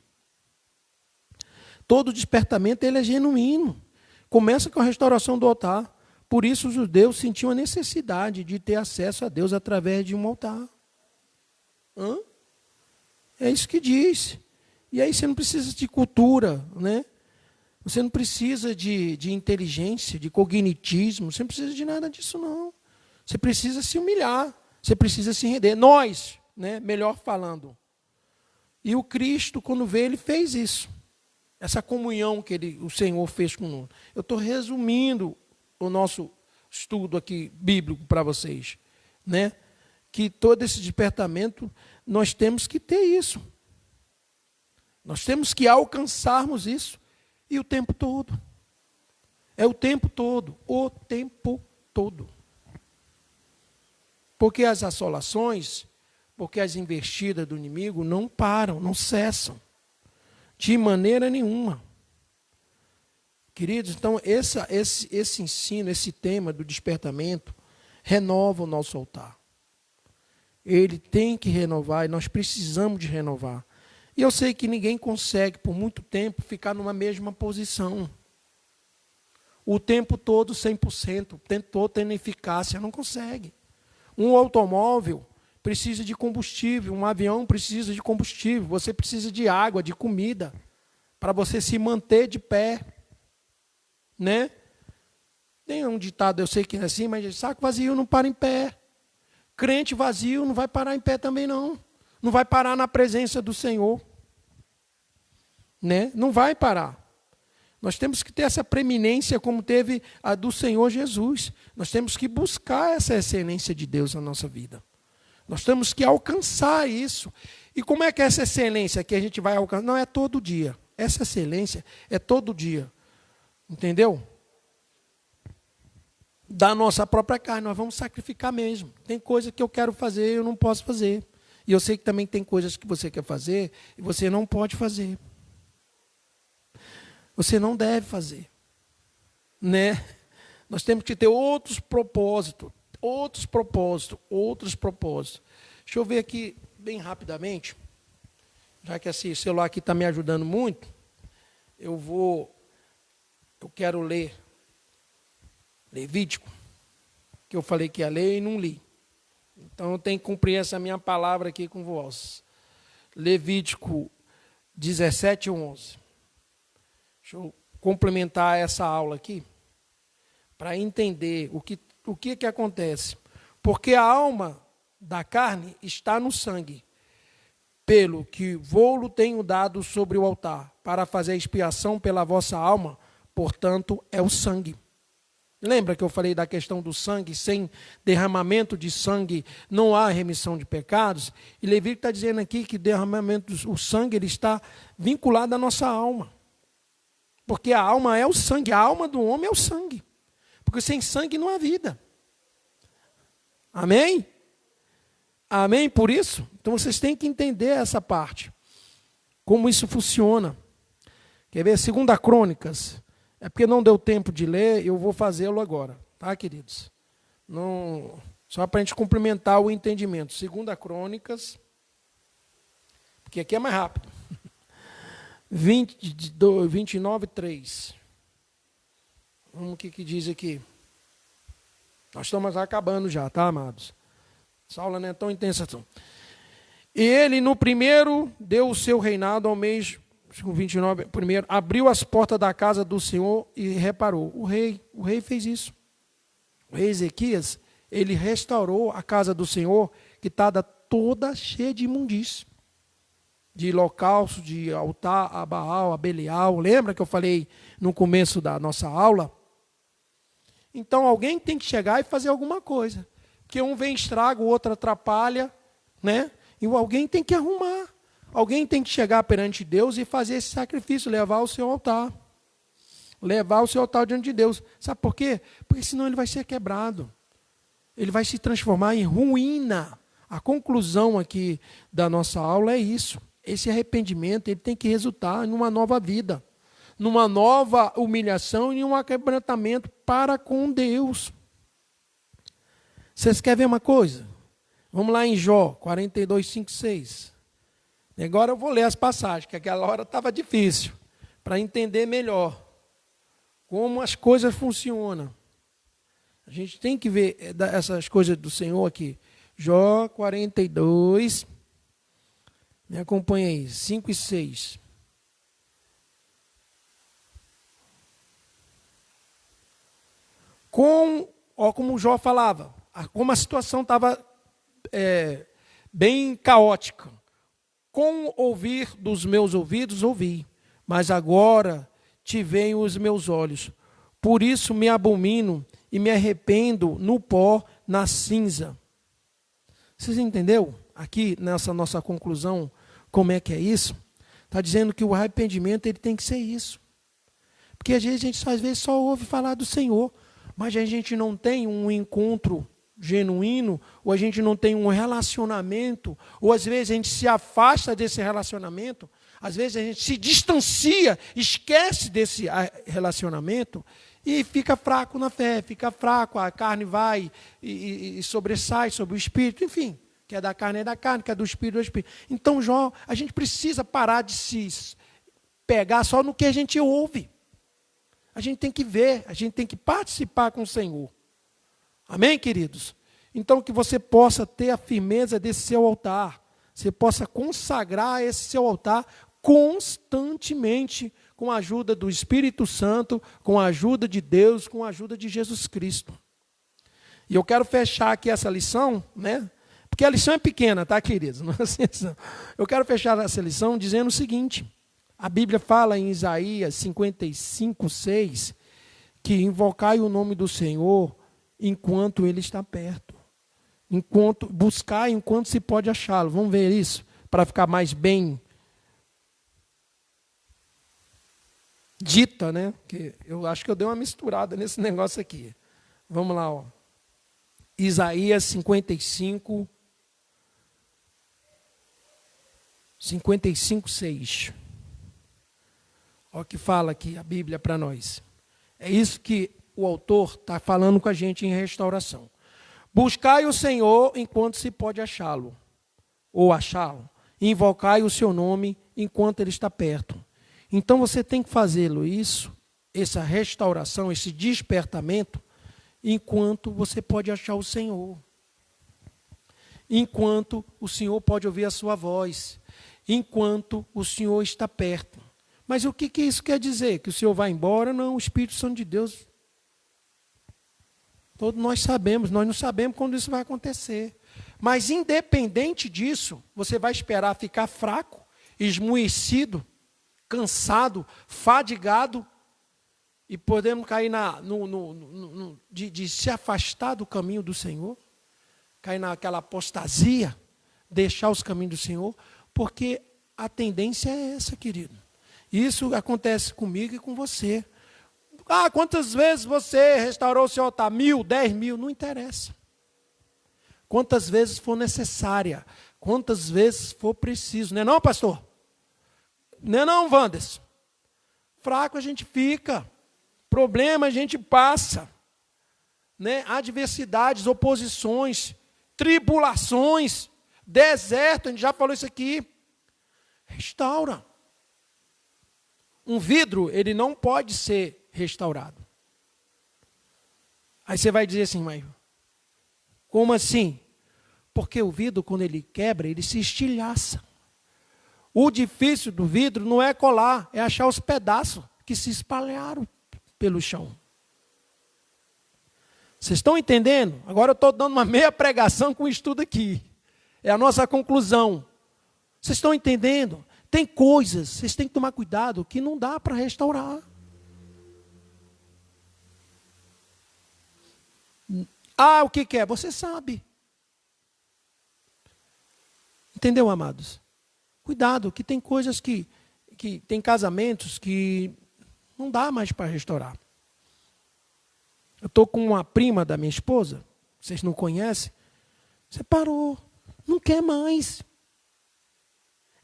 Todo despertamento ele é genuíno. Começa com a restauração do altar. Por isso os judeus sentiam a necessidade de ter acesso a Deus através de um altar. É isso que diz. E aí você não precisa de cultura, né? Você não precisa de inteligência, de cognitismo, você não precisa de nada disso, não. Você precisa se humilhar, você precisa se render. Nós, né, melhor falando. E o Cristo, quando veio, ele fez isso. Essa comunhão que o Senhor fez conosco. Eu estou resumindo o nosso estudo aqui bíblico para vocês, né? Que todo esse despertamento, nós temos que ter isso. Nós temos que alcançarmos isso. E o tempo todo. É o tempo todo. O tempo todo. Porque as assolações, porque as investidas do inimigo não param, não cessam. De maneira nenhuma. Queridos, então esse ensino, esse tema do despertamento, renova o nosso altar. Ele tem que renovar e nós precisamos de renovar. E eu sei que ninguém consegue, por muito tempo, ficar numa mesma posição. O tempo todo, 100%, o tempo todo tendo eficácia, não consegue. Um automóvel precisa de combustível, um avião precisa de combustível, você precisa de água, de comida, para você se manter de pé. Né? Tem um ditado, eu sei que é assim, mas saco vazio não para em pé. Crente vazio não vai parar em pé também, não. Não vai parar na presença do Senhor. Né? Não vai parar. Nós temos que ter essa preeminência como teve a do Senhor Jesus. Nós temos que buscar essa excelência de Deus na nossa vida. Nós temos que alcançar isso. E como é que é essa excelência que a gente vai alcançar? Não é todo dia. Essa excelência é todo dia. Entendeu? Da nossa própria carne, nós vamos sacrificar mesmo. Tem coisa que eu quero fazer e eu não posso fazer. E eu sei que também tem coisas que você quer fazer e você não pode fazer. Você não deve fazer. Né? Nós temos que ter outros propósitos. Deixa eu ver aqui bem rapidamente. Já que esse celular aqui está me ajudando muito, eu quero ler Levítico, que eu falei que ia ler e não li. Então eu tenho que cumprir essa minha palavra aqui com vós. Levítico 17:11. Deixa eu complementar essa aula aqui, para entender o que acontece. Porque a alma da carne está no sangue, pelo que vou-lo tenho dado sobre o altar, para fazer expiação pela vossa alma, portanto, é o sangue. Lembra que eu falei da questão do sangue? Sem derramamento de sangue não há remissão de pecados. E Levítico está dizendo aqui que o sangue ele está vinculado à nossa alma. Porque a alma é o sangue, a alma do homem é o sangue. Porque sem sangue não há vida. Amém? Amém por isso? Então vocês têm que entender essa parte. Como isso funciona. Quer ver? 2 Crônicas. É porque não deu tempo de ler, eu vou fazê-lo agora. Tá, queridos? Não, só para a gente complementar o entendimento. 2 Crônicas. Porque aqui é mais rápido. 29:3. Vamos o que diz aqui. Nós estamos acabando já, tá, amados? Essa aula não é tão intensa assim. E ele, no primeiro, deu o seu reinado ao mês 29, primeiro, abriu as portas da casa do Senhor e reparou. O rei fez isso. O rei Ezequias, ele restaurou a casa do Senhor, que estava toda cheia de imundície. De holocausto, de altar a Baal, a Belial. Lembra que eu falei no começo da nossa aula? Então alguém tem que chegar e fazer alguma coisa. Porque um vem estraga, o outro atrapalha, né? E alguém tem que arrumar. Alguém tem que chegar perante Deus e fazer esse sacrifício, levar o seu altar. Levar o seu altar diante de Deus. Sabe por quê? Porque senão ele vai ser quebrado. Ele vai se transformar em ruína. A conclusão aqui da nossa aula é isso. Esse arrependimento ele tem que resultar numa nova vida, numa nova humilhação e em um quebrantamento para com Deus. Vocês querem ver uma coisa? Vamos lá em Jó 42, 5, 6. Agora eu vou ler as passagens, que aquela hora estava difícil, para entender melhor como as coisas funcionam. A gente tem que ver essas coisas do Senhor aqui. Jó 42, me acompanha aí, 5 e 6. Como o Jó falava, como a situação estava bem caótica. Com ouvir dos meus ouvidos, ouvi, mas agora te veem os meus olhos. Por isso me abomino e me arrependo no pó, na cinza. Vocês entenderam? Aqui, nessa nossa conclusão, como é que é isso? Está dizendo que o arrependimento ele tem que ser isso. Porque às vezes só ouve falar do Senhor, mas a gente não tem um encontro genuíno, ou a gente não tem um relacionamento, ou às vezes a gente se afasta desse relacionamento, às vezes a gente se distancia, esquece desse relacionamento e fica fraco na fé, fica fraco, a carne vai e sobressai sobre o espírito, enfim, que é da carne, que é do espírito, do espírito. Então, Jó, a gente precisa parar de se pegar só no que a gente ouve. A gente tem que ver, a gente tem que participar com o Senhor. Amém, queridos? Então, que você possa ter a firmeza desse seu altar. Você possa consagrar esse seu altar constantemente com a ajuda do Espírito Santo, com a ajuda de Deus, com a ajuda de Jesus Cristo. E eu quero fechar aqui essa lição, né? Porque a lição é pequena, tá, queridos? Eu quero fechar essa lição dizendo o seguinte. A Bíblia fala em Isaías 55, 6, que invocai o nome do Senhor enquanto Ele está perto. Buscar enquanto se pode achá-lo. Vamos ver isso, para ficar mais bem dita, né? Que eu acho que eu dei uma misturada nesse negócio aqui. Vamos lá, ó. Isaías 55, 6. Olha o que fala aqui a Bíblia para nós. É isso que o autor está falando com a gente em restauração. Buscai o Senhor enquanto se pode achá-lo, ou achá-lo. Invocai o seu nome enquanto ele está perto. Então você tem que fazê-lo isso, essa restauração, esse despertamento, enquanto você pode achar o Senhor. Enquanto o Senhor pode ouvir a sua voz. Enquanto o Senhor está perto. Mas o que isso quer dizer? Que o Senhor vai embora? Não, o Espírito Santo de Deus. Todos nós sabemos, nós não sabemos quando isso vai acontecer. Mas independente disso, você vai esperar ficar fraco, esmoecido, cansado, fadigado, e podemos cair de se afastar do caminho do Senhor, cair naquela apostasia, deixar os caminhos do Senhor, porque a tendência é essa, querido. Isso acontece comigo e com você. Ah, quantas vezes você restaurou o seu altar? 1.000, 10.000, não interessa. Quantas vezes for necessária, quantas vezes for preciso. Não é não, pastor? Não é não, Wanderson? Fraco a gente fica, problema a gente passa, né? Adversidades, oposições, tribulações, deserto, a gente já falou isso aqui. Restaura. Um vidro, ele não pode ser restaurado. Aí você vai dizer assim, mas como assim? Porque o vidro, quando ele quebra, ele se estilhaça. O difícil do vidro não é colar, é achar os pedaços que se espalharam pelo chão. Vocês estão entendendo? Agora eu estou dando uma meia pregação com o estudo aqui. É a nossa conclusão. Vocês estão entendendo? Tem coisas, vocês têm que tomar cuidado, que não dá para restaurar. Ah, o que é? Você sabe. Entendeu, amados? Cuidado, que tem coisas que tem casamentos que não dá mais para restaurar. Eu estou com uma prima da minha esposa, vocês não conhecem, separou, não quer mais.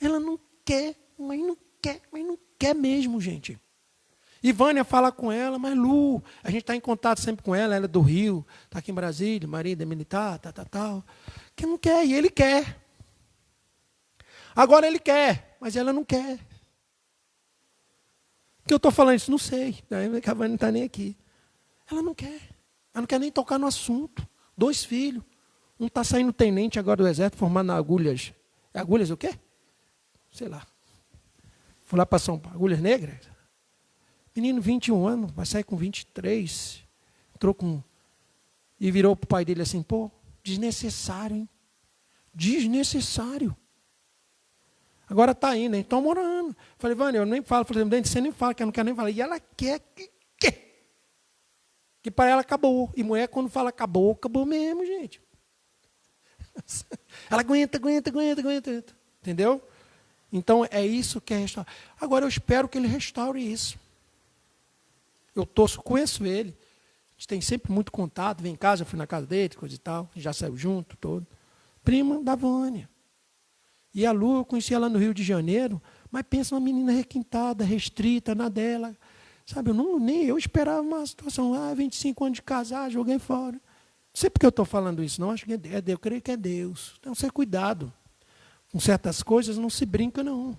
Ela não quer, mas não quer mesmo, gente. E Vânia fala com ela, mas Lu, a gente está em contato sempre com ela, ela é do Rio, está aqui em Brasília, marido é militar, tal. Que não quer, e ele quer. Agora ele quer, mas ela não quer. Por que eu estou falando isso? Não sei, a Vânia não está nem aqui. Ela não quer nem tocar no assunto. 2 filhos, um está saindo tenente agora do exército, formado na Agulhas. Agulhas o quê? Sei lá. Fui lá para São Paulo, Agulhas Negras. Menino, 21 anos, vai sair com 23. Entrou com... E virou para o pai dele assim, pô, desnecessário, hein? Desnecessário. Agora está indo, hein? Estão morando. Falei, Vânia, eu nem falo. Falei, você nem fala, que eu não quero nem falar. E ela quer que para ela acabou. E mulher, quando fala acabou, acabou mesmo, gente. Ela aguenta. Entendeu? Então, é isso que é restaurar. Agora, eu espero que ele restaure isso. Eu conheço ele. A gente tem sempre muito contato. Vem em casa, eu fui na casa dele, coisa e tal. Já saiu junto, todo. Prima da Vânia. E a Lu, eu conheci ela no Rio de Janeiro, mas pensa uma menina requintada, restrita, na dela. Sabe, nem eu esperava uma situação, 25 anos de casar, joguei fora. Não sei porque eu estou falando isso, não, acho que é Deus, eu creio que é Deus. Então, ser cuidado. Com certas coisas não se brinca, não.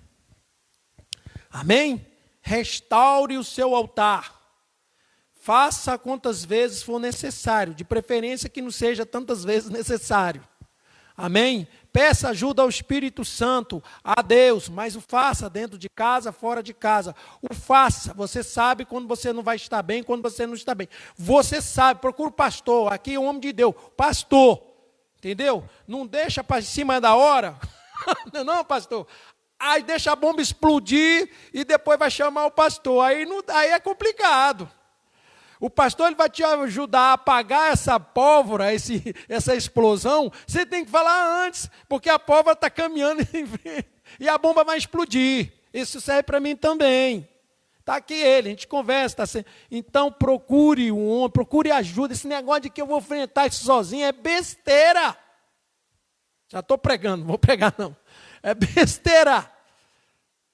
Amém? Restaure o seu altar. Faça quantas vezes for necessário, de preferência que não seja tantas vezes necessário. Amém? Peça ajuda ao Espírito Santo, a Deus, mas o faça dentro de casa, fora de casa. O faça, você sabe quando você não vai estar bem, quando você não está bem. Você sabe, procura o pastor, aqui é um homem de Deus, pastor, entendeu? Não deixa para cima da hora, não, pastor. Aí deixa a bomba explodir e depois vai chamar o pastor, aí é complicado. O pastor ele vai te ajudar a apagar essa pólvora, essa explosão. Você tem que falar antes, porque a pólvora está caminhando e a bomba vai explodir. Isso serve para mim também. Está aqui ele, a gente conversa. Então procure um homem, procure ajuda. Esse negócio de que eu vou enfrentar isso sozinho é besteira. Já estou pregando, não vou pregar não. É besteira.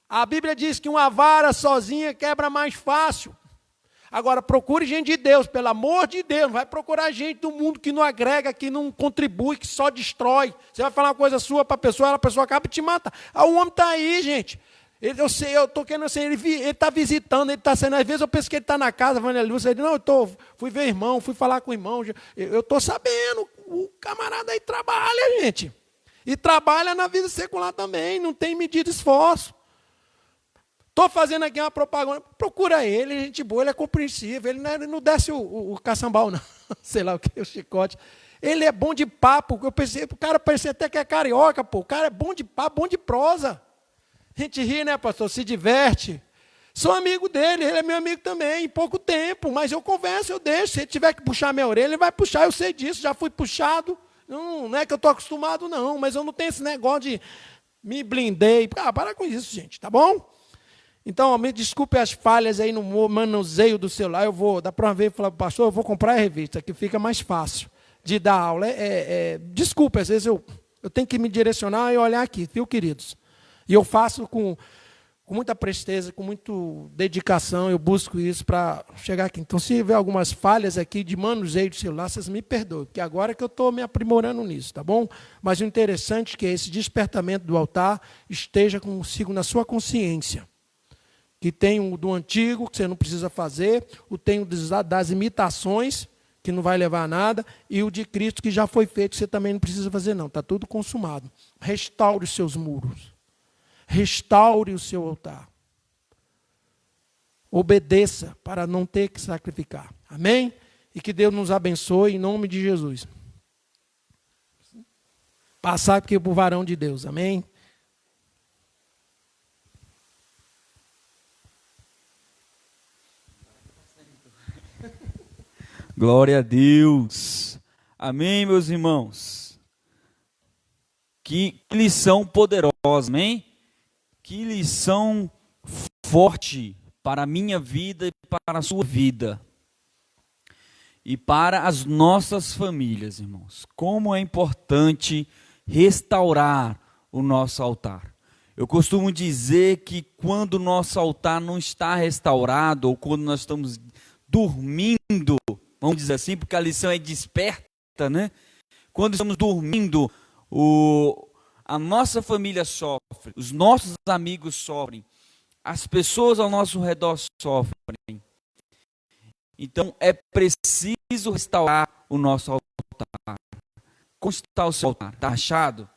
A Bíblia diz que uma vara sozinha quebra mais fácil. Agora, procure gente de Deus, pelo amor de Deus. Não vai procurar gente do mundo que não agrega, que não contribui, que só destrói. Você vai falar uma coisa sua para a pessoa acaba de te matar. O homem está aí, gente. Eu estou querendo assim, ele está visitando, ele está saindo. Às vezes eu penso que ele está na casa, Vânia Lúcia, ele não, fui ver irmão, fui falar com o irmão. Eu estou sabendo, o camarada aí trabalha, gente. E trabalha na vida secular também, não tem medida de esforço. Estou fazendo aqui uma propaganda, procura ele, gente boa, ele é compreensível, ele não desce o caçambal, não, sei lá o que, o chicote. Ele é bom de papo, o cara parecia até que é carioca, pô. O cara é bom de papo, bom de prosa. A gente ri, né, pastor, se diverte. Sou amigo dele, ele é meu amigo também, em pouco tempo, mas eu converso, eu deixo. Se ele tiver que puxar minha orelha, ele vai puxar, eu sei disso, já fui puxado. Não é que eu estou acostumado, não, mas eu não tenho esse negócio de me blindei. Para com isso, gente, tá bom? Então, me desculpe as falhas aí no manuseio do celular. Eu vou, da próxima vez, falar para o pastor, eu vou comprar a revista, que fica mais fácil de dar aula. Desculpe, às vezes eu tenho que me direcionar e olhar aqui, viu, queridos? E eu faço com muita presteza, com muita dedicação, eu busco isso para chegar aqui. Então, se houver algumas falhas aqui de manuseio de celular, vocês me perdoem, porque agora é que eu estou me aprimorando nisso, tá bom? Mas o interessante é que esse despertamento do altar esteja consigo na sua consciência. Que tem o do antigo, que você não precisa fazer, o tem o das imitações, que não vai levar a nada, e o de Cristo, que já foi feito, que você também não precisa fazer não, está tudo consumado. Restaure os seus muros. Restaure o seu altar. Obedeça para não ter que sacrificar. Amém? E que Deus nos abençoe em nome de Jesus. Passar aqui para o varão de Deus. Amém? Glória a Deus. Amém, meus irmãos. Que lição poderosa, amém? Que lição forte para a minha vida e para a sua vida. E para as nossas famílias, irmãos. Como é importante restaurar o nosso altar. Eu costumo dizer que quando o nosso altar não está restaurado, ou quando nós estamos dormindo, vamos dizer assim, porque a lição é desperta, né? Quando estamos dormindo, a nossa família sofre, os nossos amigos sofrem, as pessoas ao nosso redor sofrem. Então é preciso restaurar o nosso altar. Como está o seu altar? Está rachado?